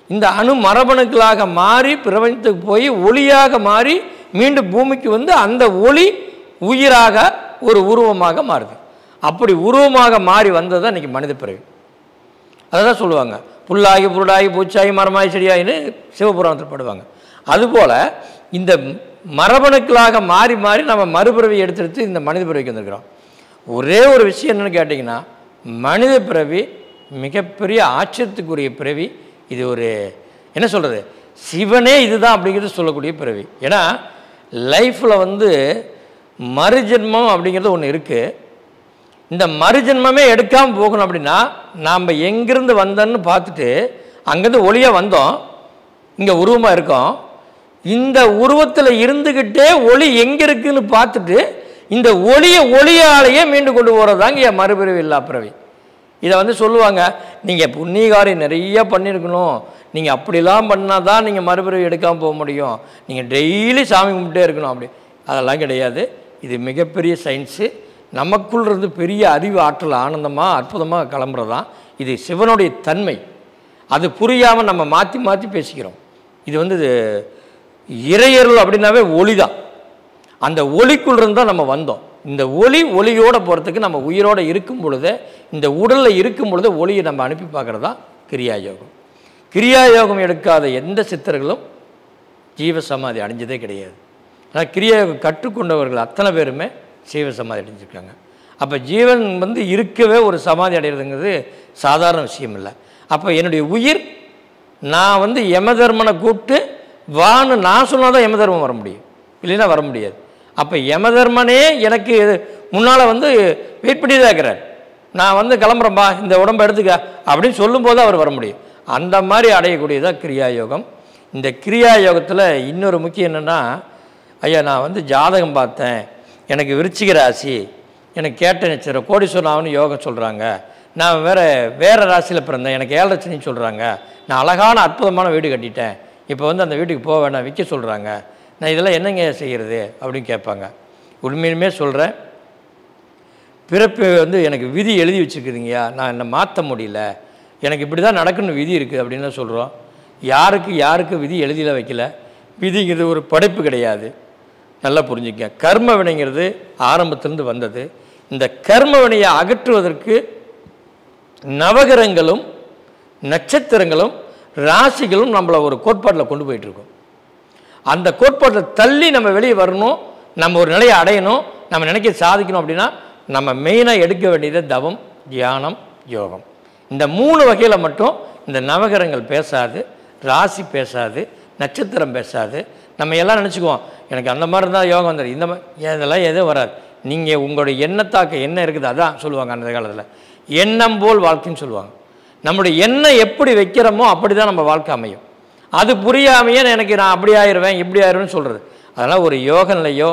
இந்த அணு மரபணுக்களாக மாறி பிரபஞ்சத்துக்கு போய் ஒளியாக மாறி மீண்டும் பூமிக்கு வந்து அந்த ஒளி உயிராக ஒரு உருவமாக மாறுது. அப்படி உருவமாக மாறி வந்தது தான் இன்றைக்கி மனித பிறவி. அதை தான் சொல்லுவாங்க, புல்லாகி புருடாகி பூச்சாகி மரமாகி செடியாகின்னு சிவபுராணத்தில் பாடுவாங்க. அதுபோல் இந்த மரபணுக்களாக மாறி மாறி நம்ம மறுபிறவி எடுத்து இந்த மனித பிறவிக்கு வந்திருக்கிறோம். ஒரே ஒரு விஷயம் என்னென்னு கேட்டிங்கன்னா, மனித பிறவி மிகப்பெரிய ஆச்சரியத்துக்குரிய பிறவி. இது ஒரு என்ன சொல்கிறது, சிவனே இதுதான் அப்படிங்கிறது சொல்லக்கூடிய பிறவி. ஏன்னா லைஃப்பில் வந்து மறுஜென்மம் அப்படிங்கிறது ஒன்று இருக்குது. இந்த மறுஜென்மமே எடுக்காமல் போகணும் அப்படின்னா நாம் எங்கேருந்து வந்தோன்னு பார்த்துட்டு அங்கேருந்து ஒளியாக வந்தோம், இங்கே உருவமாக இருக்கோம். இந்த உருவத்தில் இருந்துக்கிட்டே ஒளி எங்கே இருக்குதுன்னு பார்த்துட்டு இந்த ஒளியாலேயே மீண்டு கொண்டு போகிறதாங்க என் மறுபிறவி இல்லா பிறவி. இதை வந்து சொல்லுவாங்க, நீங்கள் புண்ணியகாரி நிறைய பண்ணியிருக்கணும், நீங்கள் அப்படிலாம் பண்ணால் தான் நீங்கள் மறுபிறவி எடுக்காமல் போக முடியும், நீங்கள் டெய்லி சாமி கும்பிட்டே இருக்கணும் அப்படி. அதெல்லாம் கிடையாது. இது மிகப்பெரிய சயின்ஸு. நமக்குள் இருந்து பெரிய அறிவு ஆற்றல் ஆனந்தமாக அற்புதமாக கிளம்புறதான் இது சிவனுடைய தன்மை. அது புரியாமல் நம்ம மாற்றி மாற்றி பேசிக்கிறோம். இது வந்து இறையருள் அப்படின்னாவே ஒளி தான். அந்த ஒளிக்குள் இருந்தால் நம்ம வந்தோம். இந்த ஒளியோடு போகிறதுக்கு நம்ம உயிரோடு இருக்கும் பொழுது, இந்த உடலில் இருக்கும் பொழுது ஒளியை நம்ம அனுப்பி பார்க்குறது தான் கிரியா யோகம். கிரியா யோகம் எடுக்காத எந்த சித்தர்களும் ஜீவ சமாதி அடைஞ்சதே கிடையாது. ஆனால் கிரியா யோகம் கற்றுக்கொண்டவர்கள் அத்தனை பேருமே ஜீவ சமாதி அடைஞ்சிருக்காங்க. அப்போ ஜீவன் வந்து இருக்கவே ஒரு சமாதி அடைகிறதுங்கிறது சாதாரண விஷயம் இல்லை. அப்போ என்னுடைய உயிர் நான் வந்து யமதர்மனை கூப்பிட்டு வான்னு நான் சொன்னால் தான் யமதர்மம் வர முடியும், இல்லைன்னா வர முடியாது. அப்போ யமதர்மனே எனக்கு முன்னால் வந்து வெயிட் பண்ணி தான் இருக்கிறார். நான் வந்து கிளம்புறேன்பா, இந்த உடம்பை எடுத்துக்க அப்படின்னு சொல்லும்போது அவர் வர முடியும். அந்த மாதிரி அடையக்கூடியதாக கிரியா யோகம். இந்த கிரியா யோகத்தில் இன்னொரு முக்கியம் என்னென்னா, ஐயா நான் வந்து ஜாதகம் பார்த்தேன், எனக்கு விருச்சிக ராசி, எனக்கு கேட்ட நட்சத்திரம் கோடீஸ்வரன் யோகம் சொல்கிறாங்க, நான் வேறு ராசியில் பிறந்தேன், எனக்கு 7 லட்சம்னு சொல்கிறாங்க, நான் அழகான அற்புதமான வீடு கட்டிட்டேன், இப்போ வந்து அந்த வீட்டுக்கு போக வேண்டாம் விற்க சொல்கிறாங்க, நான் இதெல்லாம் என்னங்க செய்கிறது அப்படின்னு கேட்பாங்க. உண்மையிலுமே சொல்கிறேன், பிறப்பு வந்து எனக்கு விதி எழுதி வச்சுருக்குதுங்கய்யா, நான் என்னை மாற்ற முடியல, எனக்கு இப்படி தான் நடக்கணும் விதி இருக்குது அப்படின்னு தான் சொல்கிறோம். யாருக்கு விதி எழுதியில் வைக்கல. விதிங்கிறது ஒரு படைப்பு கிடையாது, நல்லா புரிஞ்சுக்க. கர்ம வினைங்கிறது ஆரம்பத்திலேருந்து வந்தது. இந்த கர்ம வினையை அகற்றுவதற்கு நவகிரகங்களும் நட்சத்திரங்களும் ராசிகளும் நம்மளை ஒரு கோட்பாட்டில் கொண்டு போயிட்டுருக்கோம். அந்த கோட்பாட்டில் தள்ளி நம்ம வெளியே வரணும், நம்ம ஒரு நிலையை அடையணும், நம்ம நினைக்க சாதிக்கணும். அப்படின்னா நம்ம மெயினாக எடுக்க வேண்டியது தவம், தியானம், யோகம். இந்த 3 வகையில் மட்டும் இந்த நவகிரகங்கள் பேசாது, ராசி பேசாது, நட்சத்திரம் பேசாது. நம்ம எல்லாம் நினச்சிக்குவோம் எனக்கு அந்த மாதிரி இருந்தால் யோகம் வந்துடும், இந்த மாதிரி இதெல்லாம் எதுவும் வராது. நீங்கள் உங்களுடைய எண்ணத்தாக்க என்ன இருக்குது அதான் சொல்லுவாங்க அந்த காலத்தில். எண்ணம் போல் வாழ்க்கைன்னு சொல்லுவாங்க. நம்முடைய எண்ணம் எப்படி வைக்கிறோமோ அப்படி தான் நம்ம வாழ்க்கை அமையும். அது புரியாமையே எனக்கு நான் அப்படி ஆயிடுவேன் இப்படி ஆயிடுவேன்னு சொல்கிறது. அதனால் ஒரு யோக நிலையோ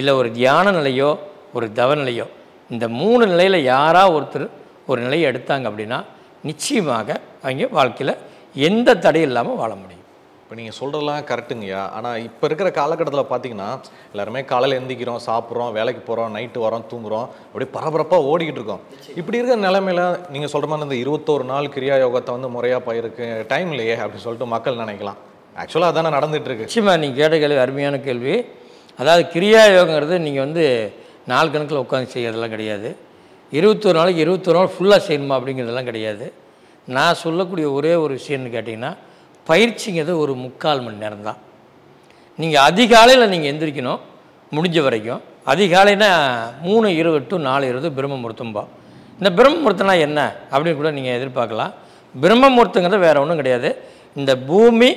இல்லை ஒரு தியான நிலையோ ஒரு தவ நிலையோ, இந்த 3 நிலையில் யாராக ஒருத்தர் ஒரு நிலையை எடுத்தாங்க அப்படின்னா நிச்சயமாக அவங்க வாழ்க்கையில் எந்த தடையும் இல்லாமல் வாழ முடியும். இப்போ நீங்கள் சொல்கிறதெல்லாம் கரெக்டுங்கய்யா. ஆனால் இப்போ இருக்கிற காலகட்டத்தில் பார்த்தீங்கன்னா எல்லாருமே காலையில் எந்திக்கிறோம், சாப்பிட்றோம், வேலைக்கு போகிறோம், நைட்டு வரோம், தூங்குறோம், அப்படியே பரபரப்பாக ஓடிக்கிட்டு இருக்கோம். இப்படி இருக்கிற நிலைமையில நீங்கள் சொல்கிற மாதிரி இந்த 21 நாள் கிரியா யோகத்தை வந்து முறையாக பயிருக்கு டைம் இல்லையே அப்படின்னு சொல்லிட்டு மக்கள் நினைக்கலாம். ஆக்சுவலாக அதானே நடந்துகிட்ருக்கு. நிச்சயமாக நீங்கள் கேட்ட கேள்வி அருமையான கேள்வி. அதாவது கிரியா யோகங்கிறது நீங்கள் வந்து நாள் கணக்கில் உட்காந்து செய்கிறதெல்லாம் கிடையாது. 21 நாளைக்கு 21 நாள் ஃபுல்லாக செய்யணுமா அப்படிங்கிறதெல்லாம் கிடையாது. நான் சொல்லக்கூடிய ஒரே ஒரு விஷயம்னு கேட்டிங்கன்னா, பயிற்சிங்கிறது ஒரு 3/4 மணி நேரம் தான். நீங்கள் அதிகாலையில் நீங்கள் எந்திரிக்கணும் முடிஞ்ச வரைக்கும். அதிகாலைனா 3:20 to 4:20 பிரம்ம முகூர்த்தம்பா. இந்த பிரம்ம முகூர்த்தம்னா என்ன அப்படின்னு கூட நீங்கள் எதிர்பார்க்கலாம். பிரம்ம முகூர்த்தங்கிறது வேறு ஒன்றும் கிடையாது. இந்த பூமி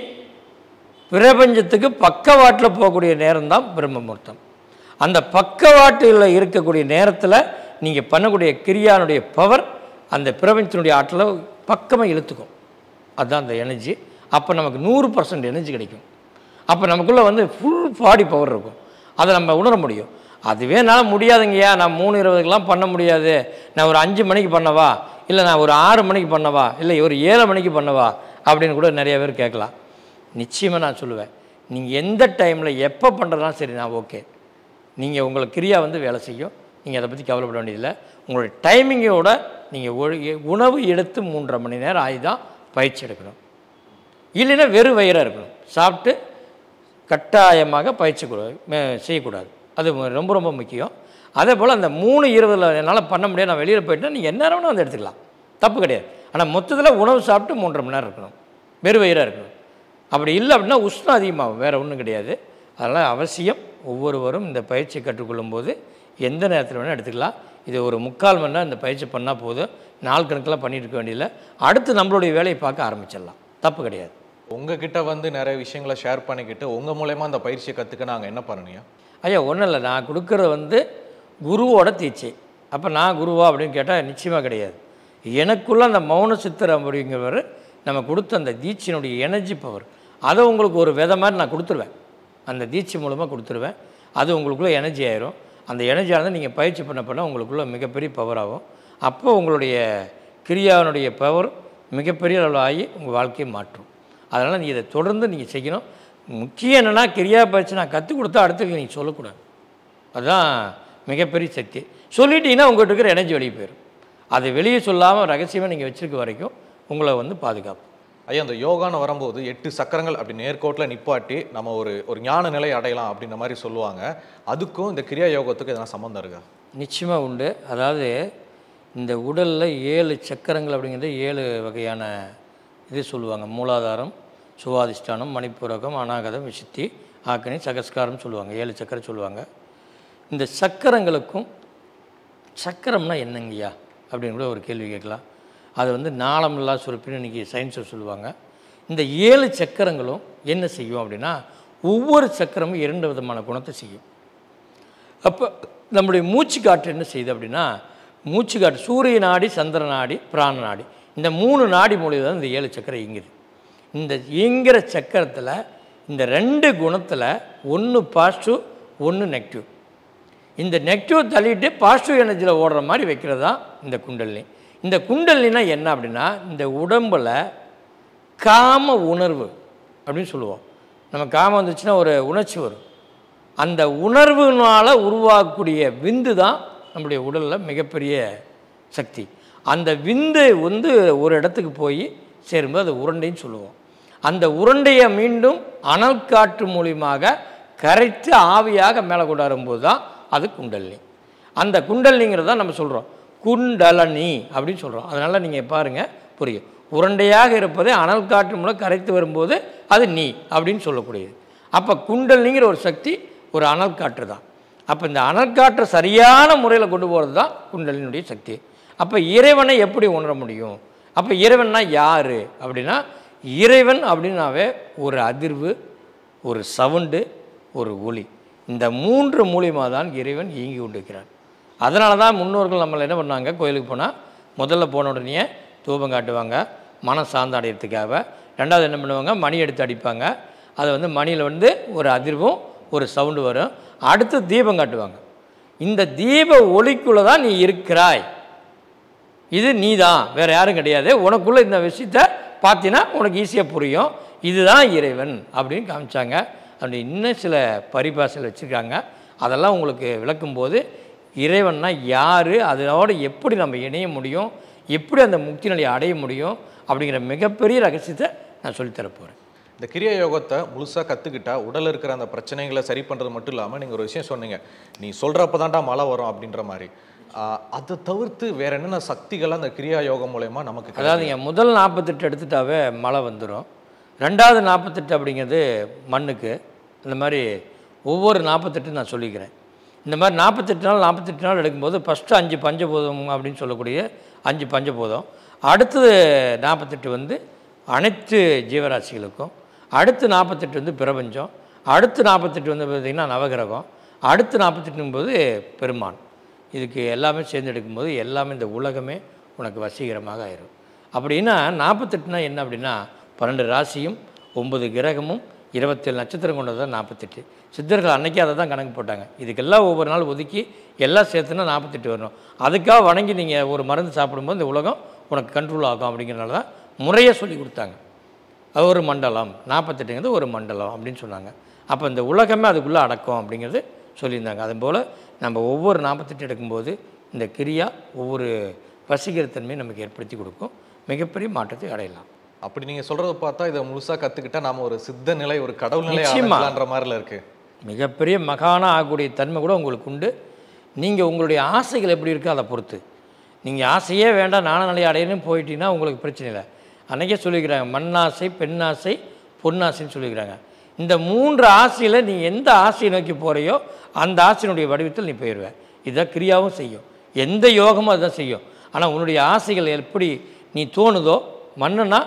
பிரபஞ்சத்துக்கு பக்கவாட்டில் போகக்கூடிய நேரம் தான் பிரம்ம முகூர்த்தம். அந்த பக்கவாட்டில் இருக்கக்கூடிய நேரத்தில் நீங்கள் பண்ணக்கூடிய கிரியானுடைய பவர் அந்த பிரபஞ்சத்தினுடைய ஆற்றலை பக்கமாக இழுத்துக்கும். அதுதான் அந்த எனர்ஜி. அப்போ நமக்கு 100% எனர்ஜி கிடைக்கும். அப்போ நமக்குள்ளே வந்து ஃபுல் பாடி பவர் இருக்கும். அதை நம்ம உணர முடியும். அதுவே என்னால் முடியாதுங்கய்யா, நான் 3:20க்கெலாம் பண்ண முடியாது, நான் ஒரு 5 மணிக்கு பண்ணவா, இல்லை நான் ஒரு 6 மணிக்கு பண்ணவா, இல்லை ஒரு 7 மணிக்கு பண்ணவா அப்படின்னு கூட நிறைய பேர் கேட்கலாம். நிச்சயமாக நான் சொல்லுவேன், நீங்கள் எந்த டைமில் எப்போ பண்ணுறதுனாலும் சரி நான் ஓகே. நீங்கள் உங்களுக்கு கிரியா வந்து வேலை செய்யும், நீங்கள் அதை பற்றி கவலைப்பட வேண்டியதில்லை. உங்களுடைய டைமிங்கோட நீங்கள் உணவு எடுத்து 3.5 மணி நேரம் ஆகி தான் பயிற்சி எடுக்கணும். இல்லைன்னா வெறும் வயிறாக இருக்கணும், சாப்பிட்டு கட்டாயமாக பயிற்சி செய்யக்கூடாது. அது ரொம்ப ரொம்ப முக்கியம். அதே போல் அந்த 3:20 என்னால் பண்ண முடியாது, நான் வெளியில் போயிட்டேன், நீங்கள் என்ன வேணால் வந்து எடுத்துக்கலாம், தப்பு கிடையாது. ஆனால் மொத்தத்தில் உணவு சாப்பிட்டு 3.5 மணி நேரம் இருக்கணும், வெறும் வயிறாக இருக்கணும். அப்படி இல்லை அப்படின்னா உஷ்ணம் அதிகமாகும், வேறு ஒன்றும் கிடையாது. அதனால் அவசியம் ஒவ்வொருவரும் இந்த பயிற்சியை கற்றுக்கொள்ளும் போது எந்த நேரத்தில் வேணால் எடுத்துக்கலாம். இது ஒரு 3/4 மணி நேரம் இந்த பயிற்சி பண்ணால் போதும், நாள் கணக்கெலாம் பண்ணிட்டு இருக்க வேண்டியதில்லை. அடுத்து நம்மளுடைய வேலையை பார்க்க ஆரம்பிச்சிடலாம், தப்பு கிடையாது. உங்ககிட்ட வந்து நிறைய விஷயங்களை ஷேர் பண்ணிக்கிட்டு உங்கள் மூலயமா அந்த பயிற்சியை கற்றுக்க நாங்கள் என்ன பண்ணணுங்க ஐயா? ஒன்றும் இல்லை, நான் கொடுக்குறது வந்து குருவோட தீட்சை. அப்போ நான் குருவா அப்படின்னு கேட்டால் நிச்சயமாக கிடையாது. எனக்குள்ளே அந்த மௌன சித்தர் அப்படிங்கிறவர் நம்ம கொடுத்த அந்த தீட்சையினுடைய எனர்ஜி பவர், அதை உங்களுக்கு ஒரு விதை மாதிரி நான் கொடுத்துருவேன், அந்த தீட்சை மூலமாக கொடுத்துருவேன். அது உங்களுக்குள்ளே எனர்ஜி ஆயிரும். அந்த எனர்ஜியானது நீங்கள் பயிற்சி பண்ண உங்களுக்குள்ளே மிகப்பெரிய பவர் ஆகும். அப்போ உங்களுடைய கிரியாவினுடைய பவர் மிகப்பெரிய அளவில் ஆகி உங்கள் வாழ்க்கையை மாற்றும். அதனால் நீங்கள் இதை தொடர்ந்து நீங்கள் செய்யணும். முக்கியம் என்னென்னா, கிரியா பயிற்சி நான் கற்றுக் கொடுத்தா அடுத்தது நீங்கள் சொல்லக்கூடாது. அதுதான் மிகப்பெரிய சக்தி. சொல்லிட்டீங்கன்னா உங்கள்கிட்ட இருக்கிற எனர்ஜி வெளியே போயிடும். அதை வெளியே சொல்லாமல் ரகசியமாக நீங்கள் வச்சுருக்க வரைக்கும் உங்களை வந்து பாதுகாப்பு. ஐயா, அந்த யோகான்னு வரும்போது 8 சக்கரங்கள் அப்படி நேர்கோட்டில் நிப்பாட்டி நம்ம ஒரு ஞான நிலை அடையலாம் அப்படின்ற மாதிரி சொல்லுவாங்க. அதுக்கும் இந்த கிரியா யோகத்துக்கு எதனா சம்மந்தம் இருக்கா? நிச்சயமாக உண்டு. அதாவது இந்த உடலில் 7 சக்கரங்கள் அப்படிங்கிறது 7 வகையான இது சொல்லுவாங்க. மூலாதாரம், சுவாதிஷ்டானம், மணிப்பூரகம், அநாகதம், விசுத்தி, ஆக்கனி, சகஸ்காரம் சொல்லுவாங்க. 7 சக்கரம் சொல்லுவாங்க. இந்த சக்கரங்களுக்கும் சக்கரம்னா என்னங்கய்யா அப்படின்னு கூட ஒரு கேள்வி கேட்கலாம். அது வந்து நாளமில்லா சுரப்பின்னு இன்றைக்கி சயின்ஸில் சொல்லுவாங்க. இந்த 7 சக்கரங்களும் என்ன செய்யும் அப்படின்னா, ஒவ்வொரு சக்கரமும் 2 விதமான குணத்தை செய்யும். அப்போ நம்முடைய மூச்சு காற்று என்ன செய்யுது அப்படின்னா, மூச்சு காற்று சூரிய நாடி, சந்திர நாடி, பிராண நாடி, இந்த 3 நாடி மூலியம் தான் இந்த 7 சக்கரம் இயங்குது. இந்த இயங்குகிற சக்கரத்தில் இந்த 2 குணத்தில் ஒன்று பாசிட்டிவ், ஒன்று நெகட்டிவ். இந்த நெகட்டிவ் தள்ளிட்டு பாசிட்டிவ் எனர்ஜியில் ஓடுற மாதிரி வைக்கிறது தான் இந்த குண்டலினி. இந்த குண்டலினா என்ன அப்படின்னா, இந்த உடம்பில் காம உணர்வு அப்படின்னு சொல்லுவோம். நம்ம காமம் வந்துச்சுன்னா ஒரு உணர்ச்சி வரும். அந்த உணர்வுனால் உருவாகக்கூடிய விந்து தான் நம்முடைய உடலில் மிகப்பெரிய சக்தி. அந்த விந்து வந்து ஒரு இடத்துக்கு போய் சேரும்போது அது உருண்டைன்னு சொல்லுவோம். அந்த உருண்டையை மீண்டும் அனல் காற்று மூலியமாக கரைத்து ஆவியாக மேலே கொண்டாடும்போது தான் அது குண்டலினி. அந்த குண்டலினிங்கிறது தான் நம்ம சொல்கிறோம் குண்டலனி அப்படின்னு சொல்கிறோம். அதனால் நீங்கள் பாருங்கள், புரியும். உருண்டையாக இருப்பதை அனல் காற்று மூலம் கரைத்து வரும்போது அது நீ அப்படின்னு சொல்லக்கூடியது. அப்போ குண்டலினிங்கிற ஒரு சக்தி ஒரு அனல் காற்று தான். அப்போ இந்த அனல் காற்றை சரியான முறையில் கொண்டு போகிறது தான் குண்டலினுடைய சக்தி. அப்போ இறைவனை எப்படி உணர முடியும்? அப்போ இறைவன்னா யார் அப்படின்னா, இறைவன் அப்படின்னாவே ஒரு அதிர்வு, ஒரு சவுண்டு, ஒரு ஒளி, இந்த 3 மூலியமாக தான் இறைவன் இயங்கி கொண்டிருக்கிறார். அதனால தான் முன்னோர்கள் நம்மளை என்ன பண்ணாங்க, கோயிலுக்கு போனால் முதல்ல போன உடனே தூபம் காட்டுவாங்க மனம் சார்ந்த அடையிறதுக்காக. 2வது என்ன பண்ணுவாங்க, மணி எடுத்து அடிப்பாங்க. அதை வந்து மணியில் வந்து ஒரு அதிர்வும் ஒரு சவுண்டு வரும். அடுத்து தீபம் காட்டுவாங்க. இந்த தீப ஒளிக்குள்ளே தான் நீ இருக்கிறாய், இது நீ தான், வேறு யாரும் கிடையாது, உனக்குள்ளே இந்த விஷயத்தை பார்த்தீங்கன்னா உனக்கு ஈஸியாக புரியும், இதுதான் இறைவன் அப்படின்னு காமிச்சாங்க. அப்படி இன்னும் சில பரிபாஷைகள் வச்சுருக்காங்க. அதெல்லாம் உங்களுக்கு விளக்கும்போது இறைவன்னா யார், அதோடு எப்படி நம்ம இணைய முடியும், எப்படி அந்த முக்தி நிலையை அடைய முடியும் அப்படிங்கிற மிகப்பெரிய ரகசியத்தை நான் சொல்லித்தரப்போகிறேன். இந்த கிரியா யோகத்தை முழுசாக கற்றுக்கிட்டா உடலில் இருக்கிற அந்த பிரச்சனைகளை சரி பண்ணுறது மட்டும் இல்லாமல், நீங்கள் ஒரு விஷயம் சொன்னீங்க, நீ சொல்கிறப்ப தான்டா மழை வரும் அப்படின்ற மாதிரி. அதை தவிர்த்து வேறு என்னென்ன சக்திகள் அந்த கிரியா யோகம் மூலயமா நமக்கு? அதாவது முதல் 48 எடுத்துட்டாவே மழை வந்துடும். 2வது 48 அப்படிங்கிறது மண்ணுக்கு. இந்த மாதிரி ஒவ்வொரு 48 நான் சொல்லிக்கிறேன். இந்த மாதிரி 48 நாள் எடுக்கும்போது ஃபஸ்ட்டு 5 பஞ்சபூதம் அப்படின்னு சொல்லக்கூடிய 5 பஞ்சபூதம். அடுத்தது 48 வந்து அனைத்து ஜீவராசிகளுக்கும். அடுத்து 48 வந்து பிரபஞ்சம். அடுத்து 48 வந்து பார்த்திங்கன்னா நவகிரகம். அடுத்து 48 பெருமான். இதுக்கு எல்லாமே சேர்ந்து எடுக்கும்போது எல்லாமே இந்த உலகமே உனக்கு வசீகரமாக ஆயிரும். அப்படின்னா 48னா என்ன அப்படின்னா, 12 ராசியும் 9 கிரகமும் 27 நட்சத்திரம் கொண்டது தான் 48. சித்தர்கள் அன்றைக்கி அதை தான் கணக்கு போட்டாங்க. இதுக்கெல்லாம் ஒவ்வொரு நாள் ஒதுக்கி எல்லாம் சேர்த்துனா 48 வரணும். அதுக்காக வணங்கி நீங்கள் ஒரு மருந்து சாப்பிடும்போது இந்த உலகம் உனக்கு கண்ட்ரோல் ஆகும் அப்படிங்கிறனால தான் முறையை சொல்லி கொடுத்தாங்க. அது ஒரு மண்டலம், 48ங்கிறது ஒரு மண்டலம் அப்படின்னு சொன்னாங்க. அப்போ இந்த உலகமே அதுக்குள்ளே அடக்கம் அப்படிங்கிறது சொல்லியிருந்தாங்க. அதுபோல் நம்ம ஒவ்வொரு 48 எடுக்கும்போது இந்த கிரியா ஒவ்வொரு வசீகரத்தன்மையை நமக்கு ஏற்படுத்தி கொடுக்கும். மிகப்பெரிய மாற்றத்தை அடையலாம். அப்படி நீங்கள் சொல்கிறத பார்த்தா இதை முழுசாக கற்றுக்கிட்டா நாம் ஒரு சித்த நிலை, ஒரு கடவுள் நிலை அடையலாம்ன்ற மாதிரில இருக்குது. மிகப்பெரிய மகானாக ஆகக்கூடிய தன்மை கூட உங்களுக்கு உண்டு. நீங்கள் உங்களுடைய ஆசைகள் எப்படி இருக்கோ அதை பொறுத்து. நீங்கள் ஆசையே வேண்டாம் நான நிலையை அடையணும்னு போயிட்டீங்கன்னா உங்களுக்கு பிரச்சனை இல்லை. அன்றைக்கே சொல்லிக்கிறாங்க, மண்ணாசை, பெண்ணாசை, பொன்னாசைன்னு சொல்லிக்கிறாங்க. இந்த 3 ஆசையில் நீ எந்த ஆசையை நோக்கி போகிறையோ அந்த ஆசையினுடைய வடிவத்தில் நீ போயிடுவ. இதான் கிரியாவும் செய்யும், எந்த யோகமும் அதுதான் செய்யும். ஆனால் உன்னுடைய ஆசைகள் எப்படி நீ தோணுதோ, மண்ணுனா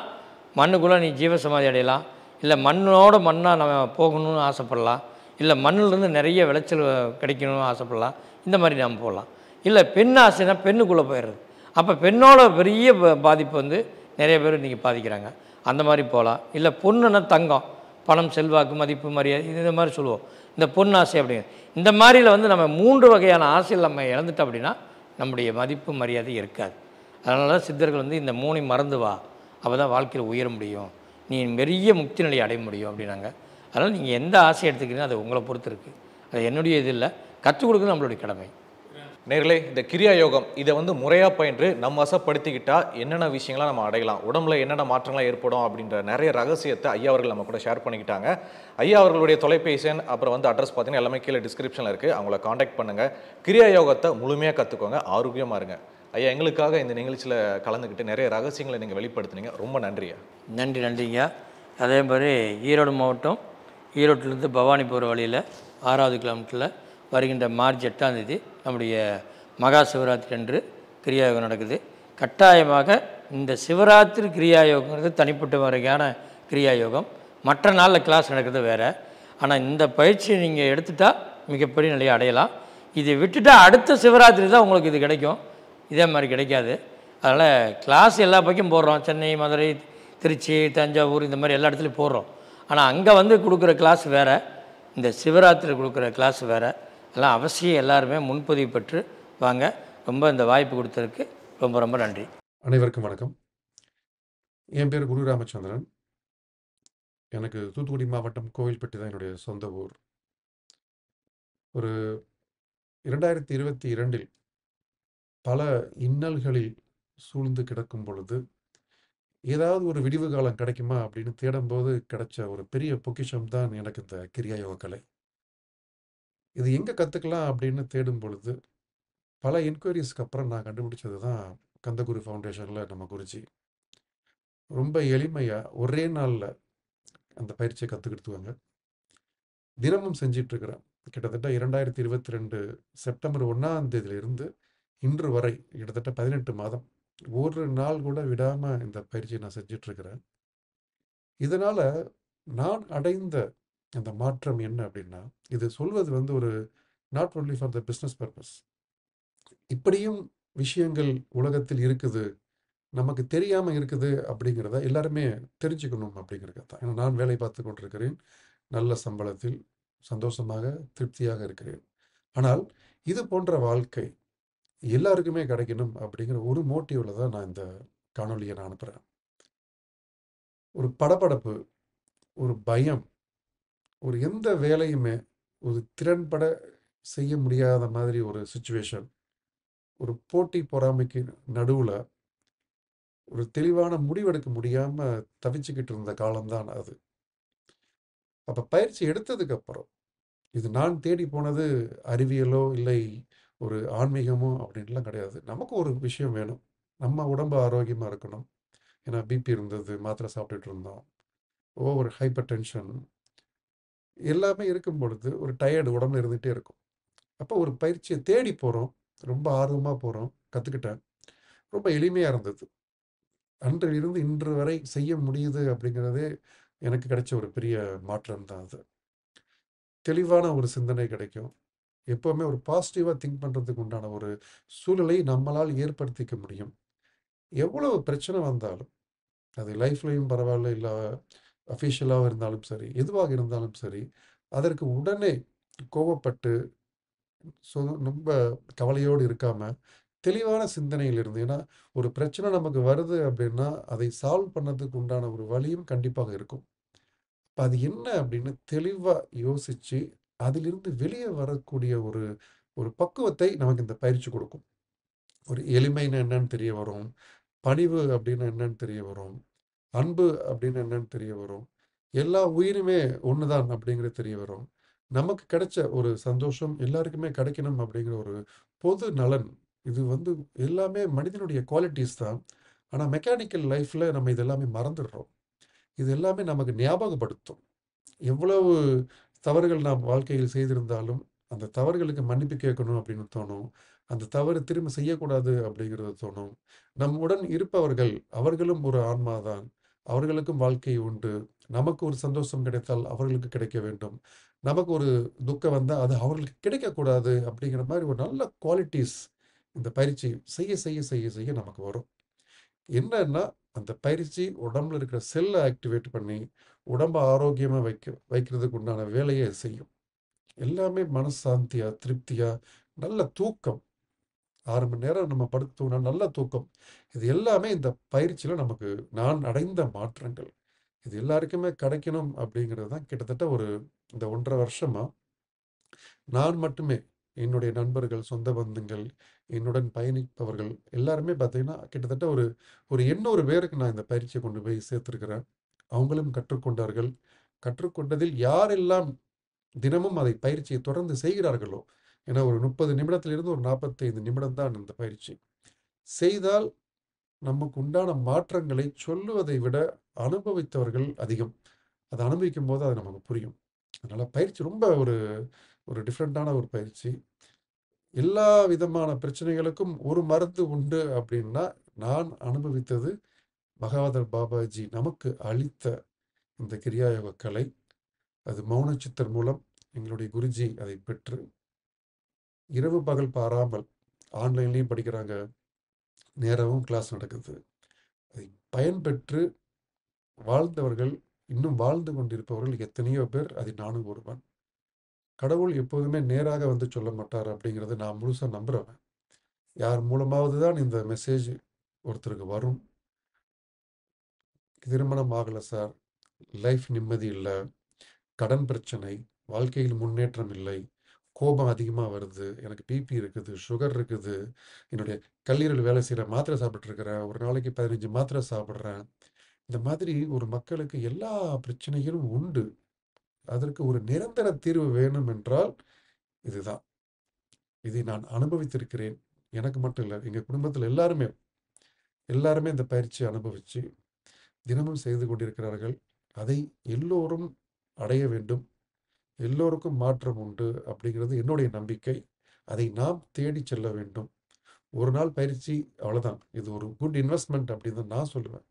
மண்ணுக்குள்ளே நீ ஜீவசமாதி அடையலாம், இல்லை மண்ணோட மண்ணாக நம்ம போகணும்னு ஆசைப்படலாம், இல்லை மண்ணிலேருந்து நிறைய விளைச்சல் கிடைக்கணும்னு ஆசைப்படலாம், இந்த மாதிரி நம்ம போகலாம். இல்லை பெண் ஆசைனா பெண்ணுக்குள்ளே போயிடுறது. அப்போ பெண்ணோட பெரிய பாதிப்பு வந்து நிறைய பேர் இன்றைக்கி பாதிக்கிறாங்க. அந்த மாதிரி போகலாம். இல்லை பொண்ணுன்னா தங்கம், பணம், செல்வாக்கு, மதிப்பு, மரியாதை, இந்த மாதிரி சொல்லுவோம். இந்த பொன் ஆசை அப்படிங்க இந்த மாதிரியில் வந்து நம்ம 3 வகையான ஆசையில் நம்ம இழந்துட்டோம் அப்படின்னா நம்முடைய மதிப்பு மரியாதை இருக்காது. அதனால தான் சித்தர்கள் வந்து இந்த 3 மறந்து வா, அப்போ தான் வாழ்க்கையில் உயர முடியும், நீ பெரிய முக்தி நிலையை அடைய முடியும் அப்படின்னாங்க. அதனால் நீங்கள் எந்த ஆசை எடுத்துக்கிறீங்களோ அது உங்களை பொறுத்து இருக்குது. அது என்னுடைய இது இல்லை, கற்றுக் கொடுக்குறது நம்மளுடைய கடமை. நேர்களே, இந்த கிரியா யோகம் இதை வந்து முறையாக பயின்று நம்ம வசப்படுத்திக்கிட்டால் என்னென்ன விஷயங்களாம் நம்ம அடையலாம், உடம்புல என்னென்ன மாற்றங்களாக ஏற்படும் அப்படின்ற நிறைய ரகசியத்தை ஐயா அவர்கள் நம்ம கூட ஷேர் பண்ணிக்கிட்டாங்க. ஐயா அவர்களுடைய தொலைபேசி எண் அப்புறம் வந்து அட்ரஸ் பார்த்தீங்கன்னா எல்லாமே கீழே டிஸ்கிரிப்ஷனில் இருக்குது. அவங்கள காண்டாக்ட் பண்ணுங்கள். கிரியா யோகத்தை முழுமையாக கற்றுக்கோங்க, ஆரோக்கியமாக இருங்க. ஐயா, எங்களுக்காக இந்த நிகழ்ச்சியில் கலந்துக்கிட்டு நிறைய ரகசியங்களை நீங்கள் வெளிப்படுத்துனீங்க. ரொம்ப நன்றியா. நன்றிங்க. அதே மாதிரி ஈரோடு மாவட்டம், ஈரோட்டிலேருந்து பவானி போகிற வழியில் 6வது கிலோமீட்டரில் வருகின்ற மார்ச் 8ஆம் தேதி நம்முடைய மகா சிவராத்திரி அன்று கிரியாயோகம் நடக்குது. கட்டாயமாக இந்த சிவராத்திரி கிரியாயோகங்கிறது தனிப்பட்ட வகையான கிரியாயோகம். மற்ற நாளில் கிளாஸ் நடக்கிறது வேறு. ஆனால் இந்த பயிற்சியை நீங்கள் எடுத்துட்டால் மிகப்பெரிய நிலையை அடையலாம். இதை விட்டுட்டால் அடுத்த சிவராத்திரி தான் உங்களுக்கு இது கிடைக்கும். இதே மாதிரி கிடைக்காது. அதனால் கிளாஸ் எல்லா பக்கம் போடுறோம். சென்னை, மதுரை, திருச்சி, தஞ்சாவூர் இந்த மாதிரி எல்லா இடத்துலையும் போடுறோம். ஆனால் அங்கே வந்து கொடுக்குற கிளாஸ் வேறு, இந்த சிவராத்திரி கொடுக்குற கிளாஸ் வேறு. எல்லாம் அவசியம் எல்லாருமே முன்பதிவு பெற்று வாங்க. ரொம்ப இந்த வாய்ப்பு கொடுத்ததுக்கு ரொம்ப ரொம்ப நன்றி. அனைவருக்கும் வணக்கம். என் பேர் குரு ராமச்சந்திரன். எனக்கு தூத்துக்குடி மாவட்டம் கோவில்பட்டி தான் என்னுடைய சொந்த ஊர். ஒரு 2022 பல இன்னல்களில் சூழ்ந்து கிடக்கும் பொழுது ஏதாவது ஒரு விடிவு காலம் கிடைக்குமா அப்படின்னு தேடும்போது கிடைச்ச ஒரு பெரிய பொக்கிஷம் தான் எனக்கு இந்த கிரியாயோக கலை. இது எங்கே கற்றுக்கலாம் அப்படின்னு தேடும் பொழுது பல என்கொயரிஸ்க்கு அப்புறம் நான் கண்டுபிடிச்சது தான் கந்தகுரு ஃபவுண்டேஷனில் நம்ம குருஜி ரொம்ப எளிமையாக ஒரே நாளில் அந்த பயிற்சியை கற்றுக்கிட்டுவாங்க. தினமும் செஞ்சிட்ருக்கிறேன். கிட்டத்தட்ட 2022 செப்டம்பர் 1ஆம் தேதியிலிருந்து இன்று வரை கிட்டத்தட்ட 18 மாதம் ஒரு நாள் கூட விடாமல் இந்த பயிற்சியை நான் செஞ்சிட்ருக்கிறேன். இதனால் நான் அடைந்த அந்த மாற்றம் என்ன அப்படின்னா, இது சொல்வது வந்து ஒரு not only for the business purpose. இப்படியும் விஷயங்கள் உலகத்தில் இருக்குது, நமக்கு தெரியாமல் இருக்குது அப்படிங்கிறத எல்லாருமே தெரிஞ்சுக்கணும் அப்படிங்கிறது தான். ஏன்னா நான் வேலை பார்த்து கொண்டிருக்கிறேன், நல்ல சம்பளத்தில் சந்தோஷமாக திருப்தியாக இருக்கிறேன். ஆனால் இது போன்ற வாழ்க்கை எல்லாருக்குமே கிடைக்கணும் அப்படிங்கிற ஒரு மோட்டிவில் தான் நான் இந்த காணொலியை நான் அனுப்புகிறேன். ஒரு படபடப்பு, ஒரு பயம், ஒரு எந்த வேலையுமே ஒரு திறன்பட செய்ய முடியாத மாதிரி ஒரு சுச்சுவேஷன், ஒரு போட்டி பொறாமைக்கு நடுவில் ஒரு தெளிவான முடிவெடுக்க முடியாமல் தவிச்சுக்கிட்டு இருந்த காலம்தான் அது. அப்போ பயிற்சி எடுத்ததுக்கப்புறம் இது நான் தேடி போனது அறிவியலோ இல்லை ஒரு ஆன்மீகமோ அப்படின்லாம் கிடையாது. நமக்கு ஒரு விஷயம் வேணும், நம்ம உடம்பு ஆரோக்கியமாக இருக்கணும். ஏன்னா பிபி இருந்தது, மாத்திரை சாப்பிட்டுட்டு இருந்தோம், ஓவர் ஹைப்பர் டென்ஷன் எல்லாமே இருக்கும் பொழுது ஒரு டயர்டு உடம்புல இருந்துகிட்டே இருக்கும். அப்போ ஒரு பயிற்சியை தேடி போகிறோம், ரொம்ப ஆர்வமாக போகிறோம், கற்றுக்கிட்டேன். ரொம்ப எளிமையாக இருந்தது. அன்றிலிருந்து இன்று வரை செய்ய முடியுது அப்படிங்கிறதே எனக்கு கிடைச்ச ஒரு பெரிய மாற்றம் தான் அது. தெளிவான ஒரு சிந்தனை கிடைக்கும். எப்போவுமே ஒரு பாசிட்டிவாக திங்க் பண்ணுறதுக்கு உண்டான ஒரு சூழலை நம்மளால் ஏற்படுத்திக்க முடியும். எவ்வளவு பிரச்சனை வந்தாலும், அது லைஃப்லையும் பரவாயில்ல, இல்லை அஃபிஷியலாக இருந்தாலும் சரி, எதுவாக இருந்தாலும் சரி, அதற்கு உடனே கோவப்பட்டு ரொம்ப கவலையோடு இருக்காமல் தெளிவான சிந்தனையில் இருந்து, ஏன்னா ஒரு பிரச்சனை நமக்கு வருது அப்படின்னா அதை சால்வ் பண்ணதுக்கு உண்டான ஒரு வழியும் கண்டிப்பாக இருக்கும். இப்போ அது என்ன அப்படின்னு தெளிவாக யோசித்து அதிலிருந்து வெளியே வரக்கூடிய ஒரு ஒரு பக்குவத்தை நமக்கு இந்த பயிற்சி கொடுக்கும். ஒரு எளிமைன்னு என்னன்னு தெரிய வரும், பணிவு அப்படின்னு என்னன்னு தெரிய வரும், அன்பு அப்படின்னு என்னன்னு தெரிய வரும், எல்லா உயிருமே ஒன்று தான் அப்படிங்கிறது தெரிய வரும். நமக்கு கிடைச்ச ஒரு சந்தோஷம் எல்லாருக்குமே கிடைக்கணும் அப்படிங்கிற ஒரு பொது நலன், இது வந்து எல்லாமே மனிதனுடைய குவாலிட்டிஸ் தான். ஆனால் மெக்கானிக்கல் லைஃப்பில் நம்ம இது எல்லாமே மறந்துடுறோம். இது எல்லாமே நமக்கு ஞாபகப்படுத்தும். எவ்வளவு தவறுகள் நாம் வாழ்க்கையில் செய்திருந்தாலும் அந்த தவறுகளுக்கு மன்னிப்பு கேட்கணும் அப்படின்னு தோணும். அந்த தவறு திரும்ப செய்யக்கூடாது அப்படிங்கிறது தோணும். நம்முடன் இருப்பவர்கள் அவர்களும் ஒரு ஆன்மாதான், அவர்களுக்கும் வாழ்க்கை உண்டு. நமக்கு ஒரு சந்தோஷம் கிடைத்தால் அவர்களுக்கு கிடைக்க வேண்டும், நமக்கு ஒரு துக்கம் வந்தால் அது அவர்களுக்கு கிடைக்கக்கூடாது அப்படிங்கிற மாதிரி ஒரு நல்ல குவாலிட்டிஸ் இந்த பயிற்சி செய்ய செய்ய செய்ய செய்ய நமக்கு வரும். என்னன்னா அந்த பயிற்சி உடம்புல இருக்கிற செல்லை ஆக்டிவேட் பண்ணி உடம்பை ஆரோக்கியமாக வைக்கிறதுக்கு உண்டான வேலையை செய்யும். எல்லாமே மனசாந்தியாக, திருப்தியாக, நல்ல தூக்கம், 6 மணி நேரம் நம்ம படுத்தோம்னா நல்ல தூக்கம். இது எல்லாமே இந்த பயிற்சியில் நமக்கு நான் அடைந்த மாற்றங்கள். இது எல்லாருக்குமே கிடைக்கணும் அப்படிங்கிறது தான் கிட்டத்தட்ட இந்த 1.5 வருஷமாக நான் மட்டுமே, என்னுடைய நண்பர்கள், சொந்த பந்தங்கள், என்னுடன் பயணிப்பவர்கள் எல்லாருமே பார்த்தீங்கன்னா கிட்டத்தட்ட ஒரு 800 பேருக்கு நான் இந்த பயிற்சியை கொண்டு போய் சேர்த்துருக்கிறேன். அவங்களும் கற்றுக்கொண்டார்கள். கற்றுக்கொண்டதில் யாரெல்லாம் தினமும் அதை பயிற்சியை தொடர்ந்து செய்கிறார்களோ, ஏன்னா ஒரு 30 நிமிடத்திலிருந்து ஒரு 45 நிமிடம் தான் இந்த பயிற்சி. செய்தால் நமக்கு உண்டான மாற்றங்களை சொல்லுவதை விட அனுபவித்தவர்கள் அதிகம். அதை அனுபவிக்கும் போது அது நமக்கு புரியும். அதனால் பயிற்சி ரொம்ப ஒரு ஒரு டிஃப்ரெண்ட்டான ஒரு பயிற்சி. எல்லா விதமான பிரச்சனைகளுக்கும் ஒரு மருந்து உண்டு அப்படின்னா, நான் அனுபவித்தது மகாவதர் பாபாஜி நமக்கு அளித்த இந்த கிரியாயோக கலை. அது மௌன சித்தர் மூலம் எங்களுடைய குருஜி அதை பெற்று இரவு பகல் பாராமல் ஆன்லைன்லேயும் படிக்கிறாங்க, நேரமும் கிளாஸ் நடக்குது. அதை பயன்பெற்று வாழ்ந்தவர்கள், இன்னும் வாழ்ந்து கொண்டிருப்பவர்கள் எத்தனையோ பேர், அதில் நானும் ஒருவன். கடவுள் எப்போதுமே நேராக வந்து சொல்ல மாட்டார் அப்படிங்கிறத நான் முழுசாக நம்புகிறவன். யார் மூலமாவது தான் இந்த மெசேஜ் ஒருத்தருக்கு வரும். திருமணம் ஆகலை சார், லைஃப் நிம்மதி இல்லை, கடன் பிரச்சனை, வாழ்க்கையில் முன்னேற்றம் இல்லை, கோபம் அதிகமாக வருது, எனக்கு பிபி இருக்குது, சுகர் இருக்குது, என்னுடைய கல்லீரல் வேலை செய்கிற மாத்திரை சாப்பிட்ருக்கிறேன், ஒரு நாளைக்கு 15 மாத்திரை சாப்பிட்றேன். இந்த மாதிரி ஒரு மக்களுக்கு எல்லா பிரச்சனைகளும் உண்டு. அதற்கு ஒரு நிரந்தர தீர்வு வேணும் என்றால் இதுதான். இதை நான் அனுபவித்திருக்கிறேன். எனக்கு மட்டும் இல்லை, எங்கள் குடும்பத்தில் எல்லாருமே இந்த பயிற்சியை அனுபவித்து தினமும் செய்து கொண்டிருக்கிறார்கள். அதை எல்லோரும் அடைய வேண்டும், எல்லோருக்கும் மாற்றம் உண்டு அப்படிங்கிறது என்னுடைய நம்பிக்கை. அதை நாம் தேடி செல்ல வேண்டும். ஒரு நாள் பயிற்சி, அவ்வளோதான். இது ஒரு குட் இன்வெஸ்ட்மெண்ட் அப்படின்னு தான் நான் சொல்லுவேன்.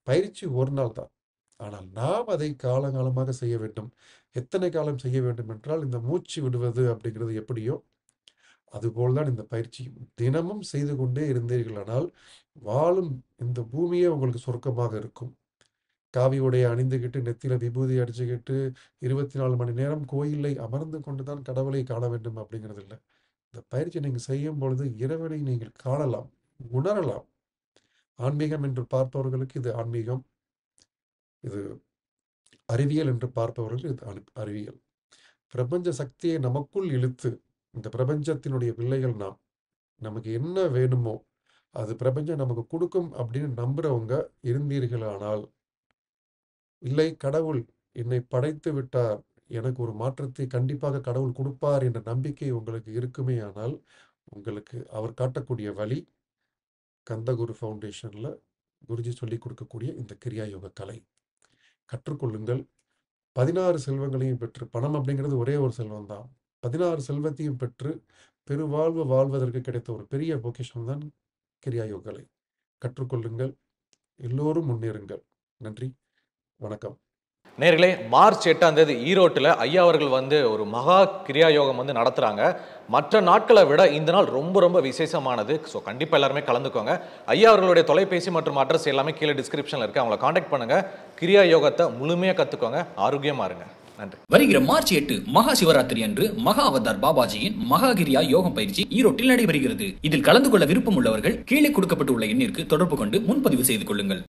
பயிற்சி ஒரு நாள் தான், ஆனால் நாம் அதை காலங்காலமாக செய்ய வேண்டும். எத்தனை காலம் செய்ய வேண்டும் என்றால், இந்த மூச்சு விடுவது அப்படிங்கிறது எப்படியோ அதுபோல் தான் இந்த பயிற்சி. தினமும் செய்து கொண்டே இருந்தீர்களானால் வாழும் இந்த பூமியே உங்களுக்கு சொர்க்கமாக இருக்கும். காவி உடைய அணிந்துகிட்டு, நெத்தியில விபூதி அடிச்சுக்கிட்டு 24 மணி நேரம் கோயிலை அமர்ந்து கொண்டு தான் கடவுளை காண வேண்டும் அப்படிங்கிறது இல்லை. இந்த பயிற்சி நீங்கள் செய்யும் பொழுது இறைவனை நீங்கள் காணலாம், உணரலாம். ஆன்மீகம் என்று பார்ப்பவர்களுக்கு இது ஆன்மீகம், இது அறிவியல் என்று பார்ப்பவர்களுக்கு இது அறிவியல். பிரபஞ்ச சக்தியை நமக்குள் இழுத்து, இந்த பிரபஞ்சத்தினுடைய பிள்ளைகள் நாம், நமக்கு என்ன வேணுமோ அது பிரபஞ்சம் நமக்கு கொடுக்கும் அப்படின்னு நம்புறவங்க இருந்தீர்களானால், இல்லை கடவுள் என்னை படைத்து விட்டார், எனக்கு ஒரு மாற்றத்தை கண்டிப்பாக கடவுள் கொடுப்பார் என்ற நம்பிக்கை உங்களுக்கு இருக்குமே ஆனால், உங்களுக்கு அவர் காட்டக்கூடிய வழி கந்தகுரு ஃபவுண்டேஷனில் குருஜி சொல்லிக் கொடுக்கக்கூடிய இந்த கிரியா யோக கலை கற்றுக்கொள்ளுங்கள். 16 செல்வங்களையும் பெற்று, பணம் அப்படிங்கிறது ஒரே ஒரு செல்வம் தான், 16 செல்வத்தையும் பெற்று பெருவாழ்வு வாழ்வதற்கு கிடைத்த ஒரு பெரிய பொக்கிஷம் தான் கிரியா யோக கலை. கற்றுக்கொள்ளுங்கள், எல்லோரும் முன்னேறுங்கள். நன்றி, வணக்கம். நேர்களே, மார்ச் 8ஆம் தேதி ஈரோட்டில் ஐயா அவர்கள் வந்து ஒரு மகா கிரியா யோகம் வந்து நடத்துகிறாங்க. மற்ற நாட்களை விட இந்த நாள் ரொம்ப ரொம்ப விசேஷமானது. ஸோ கண்டிப்பாக எல்லாருமே கலந்துக்கோங்க. ஐயா அவர்களுடைய தொலைபேசி மற்றும் அட்ரஸ் எல்லாமே கீழே டிஸ்கிரிப்ஷனில் இருக்குது, அவங்களை காண்டாக்ட் பண்ணுங்கள். கிரியா யோகத்தை முழுமையாக கற்றுக்கோங்க, ஆரோக்கியமாக இருங்க. நன்றி. வருகிற மார்ச் 8 மகா சிவராத்திரி அன்று மகா அவதார் பாபாஜியின் மகாகிரியா யோகம் பயிற்சி ஈரோட்டில் நடைபெறுகிறது. இதில் கலந்து கொள்ள விருப்பம் உள்ளவர்கள் கீழே கொடுக்கப்பட்டுள்ள எண்ணிற்கு தொடர்பு கொண்டு முன்பதிவு செய்து கொள்ளுங்கள்.